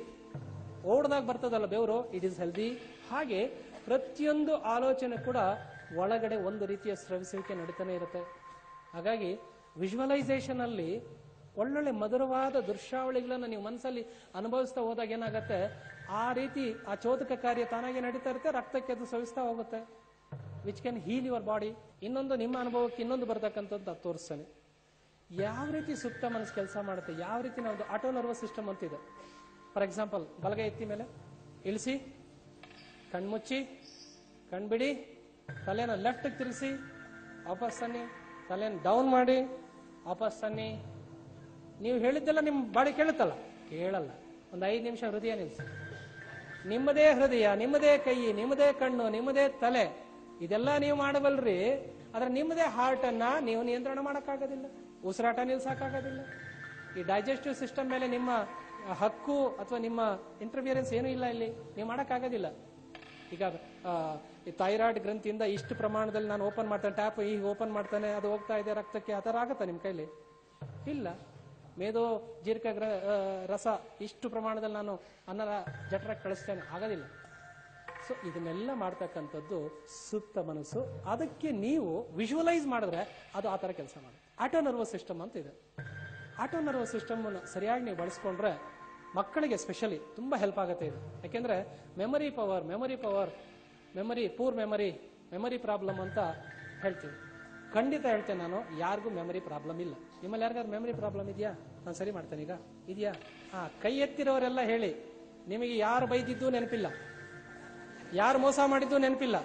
ಓಡ್ದಾಗ ಬರ್ತದಲ್ಲ ಬೆವರು, ಇಟ್ ಈಸ್ ಹೆಲ್ದಿ. ಹಾಗೆ ಪ್ರತಿಯೊಂದು ಆಲೋಚನೆ ಕೂಡ ಒಳಗಡೆ ಒಂದು ರೀತಿಯ ಸ್ರವಿಸುವಿಕೆ ನಡೀತಾನೆ ಇರುತ್ತೆ. ಹಾಗಾಗಿ ವಿಜುವಲೈಸೇಷನ್ ಅಲ್ಲಿ ಒಳ್ಳೊಳ್ಳೆ ಮಧುರವಾದ ದೃಶ್ಯಾವಳಿಗಳನ್ನ ನೀವು ಮನಸ್ಸಲ್ಲಿ ಅನುಭವಿಸ್ತಾ ಹೋದಾಗ ಏನಾಗತ್ತೆ, ಆ ರೀತಿ ಆ ಚೋದಕ ಕಾರ್ಯ ತಾನಾಗಿ ನಡೀತಾ ಇರುತ್ತೆ, ರಕ್ತಕ್ಕೆ ಅದು ಸ್ರವಿಸ್ತಾ ಹೋಗುತ್ತೆ, which can heal your body. ಇನ್ನೊಂದು ನಿಮ್ಮ ಅನುಭವಕ್ಕೆ ಇನ್ನೊಂದು ಬರ್ತಕ್ಕಂಥದ್ದು ತೋರಿಸ್ತಾನೆ. ಯಾವ ರೀತಿ ಸುತ್ತ ಮನಸ್ಸು ಕೆಲಸ ಮಾಡುತ್ತೆ, ಯಾವ ರೀತಿ ನಾವು ಆಟೋ ನರ್ವಸ್ ಸಿಸ್ಟಮ್ ಅಂತಿದೆ. ಫಾರ್ ಎಕ್ಸಾಂಪಲ್, ಬಲಗೈ ಎತ್ತಿ ಮೇಲೆ ಇಳಿಸಿ, ಕಣ್ಮುಚ್ಚಿ, ಕಣ್ಬಿಡಿ, ತಲೆನ ಲೆಫ್ಟ್ ತಿರುಗಿಸಿ ವಾಪಸ್ ತನ್ನಿ, ತಲೆನ ಡೌನ್ ಮಾಡಿ ವಾಪಸ್ ತನ್ನಿ. ನೀವು ಹೇಳಿದ್ದೆಲ್ಲ ನಿಮ್ಮ ಬಾಡಿ ಕೇಳುತ್ತಲ್ಲ? ಕೇಳಲ್ಲ. ಒಂದು 5 ನಿಮಿಷ ಹೃದಯ ನಿಲ್ಲಿಸಿ. ನಿಮ್ಮದೇ ಹೃದಯ, ನಿಮ್ಮದೇ ಕೈ, ನಿಮ್ಮದೇ ಕಣ್ಣು, ನಿಮ್ಮದೇ ತಲೆ, ಇದೆಲ್ಲ ನೀವು ಮಾಡಬಲ್ರಿ. ಆದ್ರೆ ನಿಮ್ಮದೇ ಹಾರ್ಟ್ ಅನ್ನ ನೀವು ನಿಯಂತ್ರಣ ಮಾಡಕ್ಕಾಗೋದಿಲ್ಲ, ಉಸಿರಾಟ ನಿಲ್ಸಕ್ಕಾಗೋದಿಲ್ಲ. ಈ ಡೈಜೆಸ್ಟಿವ್ ಸಿಸ್ಟಮ್ ಮೇಲೆ ನಿಮ್ಮ ಹಕ್ಕು ಅಥವಾ ನಿಮ್ಮ ಇಂಟರ್ಫಿಯರೆನ್ಸ್ ಏನೂ ಇಲ್ಲ. ಇಲ್ಲಿ ನೀವು ಮಾಡಕ್ಕಾಗೋದಿಲ್ಲ. ಈಗ ಈ ಥೈರಾಯ್ಡ್ ಗ್ರಂಥಿಯಿಂದ ಇಷ್ಟು ಪ್ರಮಾಣದಲ್ಲಿ ನಾನು ಓಪನ್ ಮಾಡ್ತೇನೆ, ಟ್ಯಾಪ್ ಈಗ ಓಪನ್ ಮಾಡ್ತಾನೆ, ಅದು ಹೋಗ್ತಾ ಇದೆ ರಕ್ತಕ್ಕೆ, ಆ ಥರ ಆಗುತ್ತಾ ನಿಮ್ಮ ಕೈಲಿ? ಇಲ್ಲ. ಮೇದೋ ಜೀರ್ಕ ರಸ ಇಷ್ಟು ಪ್ರಮಾಣದಲ್ಲಿ ನಾನು ಅನ್ನರ ಜಠರಕ್ಕೆ ಕಳಿಸ್ತೇನೆ, ಆಗೋದಿಲ್ಲ. ಸೊ ಇದನ್ನೆಲ್ಲ ಮಾಡ್ತಕ್ಕಂಥದ್ದು ಸುಪ್ತ ಮನಸ್ಸು. ಅದಕ್ಕೆ ನೀವು ವಿಜುವಲೈಸ್ ಮಾಡಿದ್ರೆ ಅದು ಆ ಥರ ಕೆಲಸ ಮಾಡುತ್ತೆ. ಆಟೋ ನರ್ವಸ್ ಸಿಸ್ಟಮ್ ಅಂತ ಇದೆ. ಆಟೋ ನರ್ವಸ್ ಸಿಸ್ಟಮ್ ಸರಿಯಾಗಿ ನೀವು ಬಳಸ್ಕೊಂಡ್ರೆ ಮಕ್ಕಳಿಗೆ ಸ್ಪೆಷಲಿ ತುಂಬಾ ಹೆಲ್ಪ್ ಆಗುತ್ತೆ ಇದು. ಯಾಕೆಂದ್ರೆ memory power, poor memory problem ಅಂತ ಹೇಳ್ತೀವಿ. ಖಂಡಿತ ಹೇಳ್ತೇನೆ ನಾನು, ಯಾರಿಗೂ ಮೆಮೊರಿ ಪ್ರಾಬ್ಲಮ್ ಇಲ್ಲ. ನಿಮ್ಮಲ್ಲಿ ಯಾರಿಗಾದ್ರು ಮೆಮೊರಿ ಪ್ರಾಬ್ಲಮ್ ಇದೆಯಾ? ನಾನು ಸರಿ ಮಾಡ್ತೇನೆ. ಈಗ ಇದೆಯಾ? ಕೈ ಎತ್ತಿರೋರೆಲ್ಲ ಹೇಳಿ. ನಿಮಗೆ ಯಾರು ಬೈದಿದ್ದು ನೆನಪಿಲ್ಲ, ಯಾರು ಮೋಸ ಮಾಡಿದ್ದು ನೆನಪಿಲ್ಲ,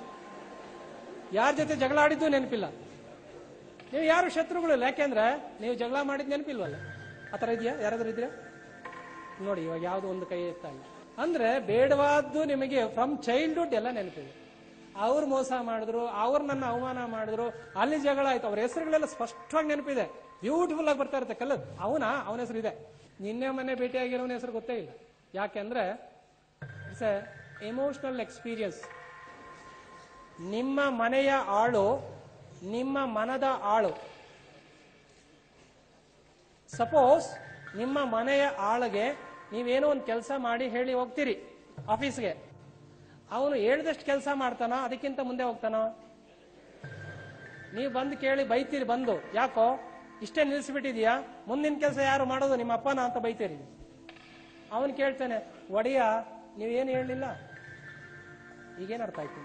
ಯಾರ ಜೊತೆ ಜಗಳ ಆಡಿದ್ದು ನೆನಪಿಲ್ಲ, ನೀವು ಯಾರು ಶತ್ರುಗಳಿಲ್ಲ. ಯಾಕೆಂದ್ರೆ ನೀವು ಜಗಳ ಮಾಡಿದ್ ನೆನಪಿಲ್ವಲ್ಲ. ಆ ಥರ ಇದೆಯಾ? ಯಾರಾದ್ರೂ ಇದೆಯಾ? ನೋಡಿ, ಇವಾಗ ಯಾವ್ದು ಒಂದು ಕೈ ಎತ್ತಾ ಇಲ್ಲ. ಅಂದ್ರೆ ಬೇಡವಾದ್ದು ನಿಮಗೆ ಫ್ರಮ್ ಚೈಲ್ಡ್ಹುಡ್ ಎಲ್ಲ ನೆನಪಿದೆ. ಅವ್ರು ಮೋಸ ಮಾಡಿದ್ರು, ಅವ್ರು ನನ್ನ ಅವಮಾನ ಮಾಡಿದ್ರು, ಅಲ್ಲಿ ಜಗಳ ಆಯ್ತು, ಅವ್ರ ಹೆಸರುಗಳೆಲ್ಲ ಸ್ಪಷ್ಟವಾಗಿ ನೆನಪಿದೆ. ಬ್ಯೂಟಿಫುಲ್ ಆಗಿ ಬರ್ತಾ ಇರುತ್ತೆ ಕಲ್ಲದು. ಅವನ ಹೆಸರು ಇದೆ. ನಿನ್ನೆ ಮೊನ್ನೆ ಭೇಟಿಯಾಗಿರೋನ ಹೆಸರು ಗೊತ್ತೇ ಇಲ್ಲ. ಯಾಕೆಂದ್ರೆ ಇಟ್ಸ್ ಎ ಎಮೋಷನಲ್ ಎಕ್ಸ್ಪೀರಿಯನ್ಸ್. ನಿಮ್ಮ ಮನೆಯ ಆಳು ನಿಮ್ಮ ಮನದ ಆಳು. ಸಪೋಸ್ ನಿಮ್ಮ ಮನೆಯ ಆಳಿಗೆ ನೀವೇನೋ ಒಂದು ಕೆಲಸ ಮಾಡಿ ಹೇಳಿ ಹೋಗ್ತೀರಿ ಆಫೀಸ್ಗೆ. ಅವನು ಹೇಳ್ದಷ್ಟು ಕೆಲಸ ಮಾಡ್ತಾನ, ಅದಕ್ಕಿಂತ ಮುಂದೆ ಹೋಗ್ತಾನೋ? ನೀವು ಬಂದು ಕೇಳಿ ಬೈತೀರಿ, ಬಂದು ಯಾಕೋ ಇಷ್ಟೇ ನಿಲ್ಲಿಸ್ಬಿಟ್ಟಿದ್ಯಾ, ಮುಂದಿನ ಕೆಲಸ ಯಾರು ಮಾಡೋದು, ನಿಮ್ಮ ಅಪ್ಪನ ಅಂತ ಬೈತೀರಿ. ಅವನು ಕೇಳ್ತಾನೆ, ಒಡೆಯ ನೀವೇನು ಹೇಳಲಿಲ್ಲ. ಈಗೇನು ಅರ್ಥ ಆಯ್ತು?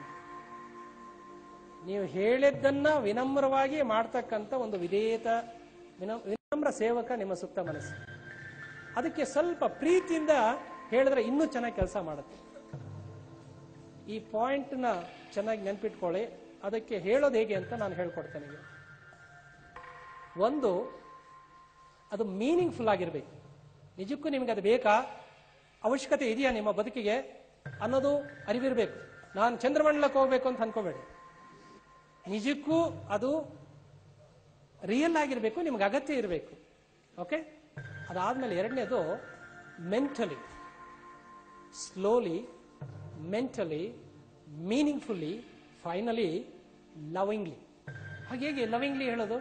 ನೀವು ಹೇಳಿದ್ದನ್ನ ವಿನಮ್ರವಾಗಿ ಮಾಡ್ತಕ್ಕಂಥ ಒಂದು ವಿನಮ್ರ ಸೇವಕ ನಿಮ್ಮ ಸುತ್ತ ಮನಸ್ಸು. ಅದಕ್ಕೆ ಸ್ವಲ್ಪ ಪ್ರೀತಿಯಿಂದ ಹೇಳಿದ್ರೆ ಇನ್ನೂ ಚೆನ್ನಾಗಿ ಕೆಲಸ ಮಾಡುತ್ತೆ. ಈ ಪಾಯಿಂಟ್ನ ಚೆನ್ನಾಗಿ ನೆನ್ಪಿಟ್ಕೊಳ್ಳಿ. ಅದಕ್ಕೆ ಹೇಳೋದು ಹೇಗೆ ಅಂತ ನಾನು ಹೇಳ್ಕೊಡ್ತೇನೆ. ಈಗ ಒಂದು, ಅದು ಮೀನಿಂಗ್ಫುಲ್ ಆಗಿರ್ಬೇಕು. ನಿಜಕ್ಕೂ ನಿಮ್ಗೆ ಅದು ಬೇಕಾ, ಅವಶ್ಯಕತೆ ಇದೆಯಾ ನಿಮ್ಮ ಬದುಕಿಗೆ ಅನ್ನೋದು ಅರಿವಿರ್ಬೇಕು. ನಾನು ಚಂದ್ರಮಂಡಲಕ್ಕೆ ಹೋಗ್ಬೇಕು ಅಂತ ಅನ್ಕೋಬೇಡಿ. ನಿಜಕ್ಕೂ ಅದು ರಿಯಲ್ ಆಗಿರ್ಬೇಕು, ನಿಮ್ಗೆ ಅಗತ್ಯ ಇರಬೇಕು. ಓಕೆ. ಅದಾದ್ಮೇಲೆ ಎರಡನೇದು mentally, slowly, mentally, meaningfully, finally lovingly. ಹಾಗೆ ಲವಿಂಗ್ಲಿ ಹೇಳೋದು?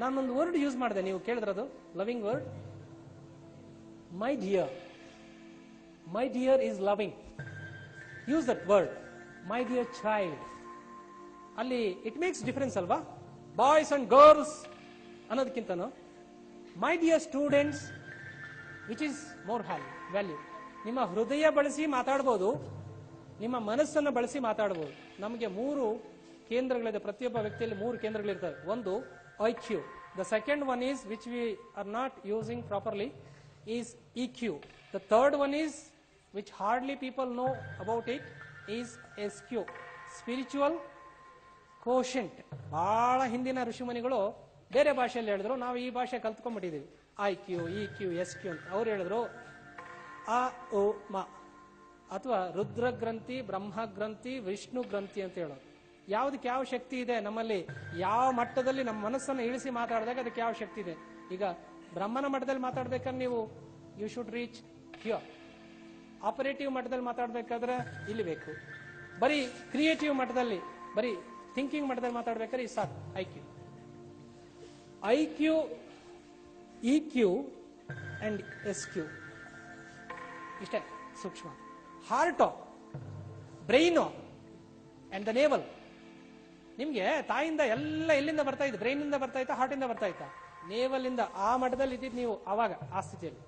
ನಾನೊಂದು ವರ್ಡ್ ಯೂಸ್ ಮಾಡಿದೆ, ನೀವು ಕೇಳಿದ್ರದು loving word. My dear is loving. Use that word, my dear child. ಅಲ್ಲಿ ಇಟ್ ಮೇಕ್ಸ್ ಡಿಫರೆನ್ಸ್ ಅಲ್ವಾ? ಬಾಯ್ಸ್ ಅಂಡ್ ಗರ್ಲ್ಸ್ ಅನ್ನೋದಕ್ಕಿಂತನೂ my dear students, which is more value. ನಿಮ್ಮ ಹೃದಯ ಬಳಸಿ ಮಾತಾಡ್ಬೋದು, ನಿಮ್ಮ ಮನಸ್ಸನ್ನು ಬಳಸಿ ಮಾತಾಡ್ಬೋದು. ನಮಗೆ 3 ಕೇಂದ್ರಗಳಿದೆ. ಪ್ರತಿಯೊಬ್ಬ ವ್ಯಕ್ತಿಯಲ್ಲಿ 3 ಕೇಂದ್ರಗಳಿರ್ತವೆ. ಒಂದು IQ. The second one is, which we are not using properly, is EQ. The third one is, which hardly people know about it, is SQ. Spiritual quotient. ಬಹಳ ಹಿಂದಿನ ಋಷಿಮುನಿಗಳು ಬೇರೆ ಭಾಷೆಯಲ್ಲಿ ಹೇಳಿದ್ರು, ನಾವು ಈ ಭಾಷೆ ಕಲ್ತ್ಕೊಂಡ್ಬಿಟ್ಟಿದ್ದೀವಿ. IQ, EQ, SQ ಅಂತ. ಅವ್ರು ಹೇಳಿದ್ರು ಅ ಉ ಮ, ಅಥವಾ ರುದ್ರ ಗ್ರಂಥಿ, ಬ್ರಹ್ಮ ಗ್ರಂಥಿ, ವಿಷ್ಣು ಗ್ರಂಥಿ ಅಂತ ಹೇಳೋದು. ಯಾವುದಕ್ಕೆ ಯಾವ ಶಕ್ತಿ ಇದೆ ನಮ್ಮಲ್ಲಿ, ಯಾವ ಮಟ್ಟದಲ್ಲಿ ನಮ್ಮ ಮನಸ್ಸನ್ನು ಇಳಿಸಿ ಮಾತಾಡಿದಾಗ ಅದಕ್ಕೆ ಯಾವ ಶಕ್ತಿ ಇದೆ. ಈಗ ಬ್ರಹ್ಮನ ಮಟ್ಟದಲ್ಲಿ ಮಾತಾಡ್ಬೇಕಾದ್ರೆ ನೀವು you should reach here. Operative ಮಟ್ಟದಲ್ಲಿ ಮಾತಾಡ್ಬೇಕಾದ್ರೆ ಇಲ್ಲಿ ಬೇಕು. ಬರೀ ಕ್ರಿಯೇಟಿವ್ ಮಟ್ಟದಲ್ಲಿ, ಬರೀ ಥಿಂಕಿಂಗ್ ಮಟ್ಟದಲ್ಲಿ ಮಾತಾಡ್ಬೇಕಾದ್ರೆ ಇದು ಸಾಕು. IQ, EQ and SQ. ಇಷ್ಟೇ ಸೂಕ್ಷ್ಮ. ಹಾರ್ಟೋ, ಬ್ರೈನೋ ಅಂಡ್ ದ ನೇವಲ್. ನಿಮ್ಗೆ ತಾಯಿಯಿಂದ ಎಲ್ಲ ಎಲ್ಲಿಂದ ಬರ್ತಾ ಇತ್ತು? ಬ್ರೈನ್ ಇಂದ ಬರ್ತಾ ಇತ್ತಾ, ಹಾರ್ಟ್ ಇಂದ ಬರ್ತಾ ಇತ್ತಾ? ನೇವಲ್ ಇಂದ. ಆ ಮಟ್ಟದಲ್ಲಿ ಇದ್ದಿದ್ದು ನೀವು ಅವಾಗ, ಆ ಸ್ಥಿತಿಯಲ್ಲಿ.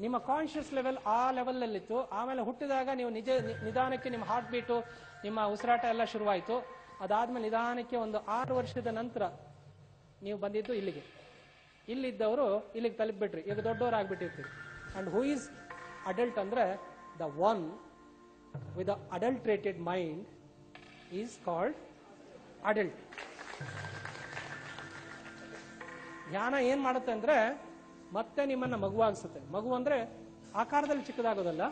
ನಿಮ್ಮ ಕಾನ್ಶಿಯಸ್ ಲೆವೆಲ್ ಆ ಲೆವೆಲ್ ಅಲ್ಲಿತ್ತು. ಆಮೇಲೆ ಹುಟ್ಟಿದಾಗ ನೀವು ನಿಧಾನಕ್ಕೆ ನಿಮ್ಮ ಹಾರ್ಟ್ ಬೀಟು, ನಿಮ್ಮ ಉಸಿರಾಟ ಎಲ್ಲ ಶುರುವಾಯಿತು. ಅದಾದ್ಮೇಲೆ ನಿಧಾನಕ್ಕೆ ಒಂದು 6 ವರ್ಷದ ನಂತರ ನೀವು ಬಂದಿದ್ದು ಇಲ್ಲಿಗೆ. ಇಲ್ಲಿದ್ದವರು ಇಲ್ಲಿಗೆ ತಲುಪಿಬಿಟ್ರಿ. ಈಗ ದೊಡ್ಡವರು ಆಗ್ಬಿಟ್ಟಿರ್ತೀರಿ. ಅಂಡ್ ಹೂ ಈಸ್ ಅಡಲ್ಟ್ ಅಂದ್ರೆ the one with the adulterated mind is called adult. ಧ್ಯಾನ ಏನ್ ಮಾಡುತ್ತೆ ಅಂದ್ರೆ ಮತ್ತೆ ನಿಮ್ಮನ್ನ ಮಗುವಾಗಿಸುತ್ತೆ. ಮಗು ಅಂದ್ರೆ ಆಕಾರದಲ್ಲಿ ಚಿಕ್ಕದಾಗೋದಲ್ಲ,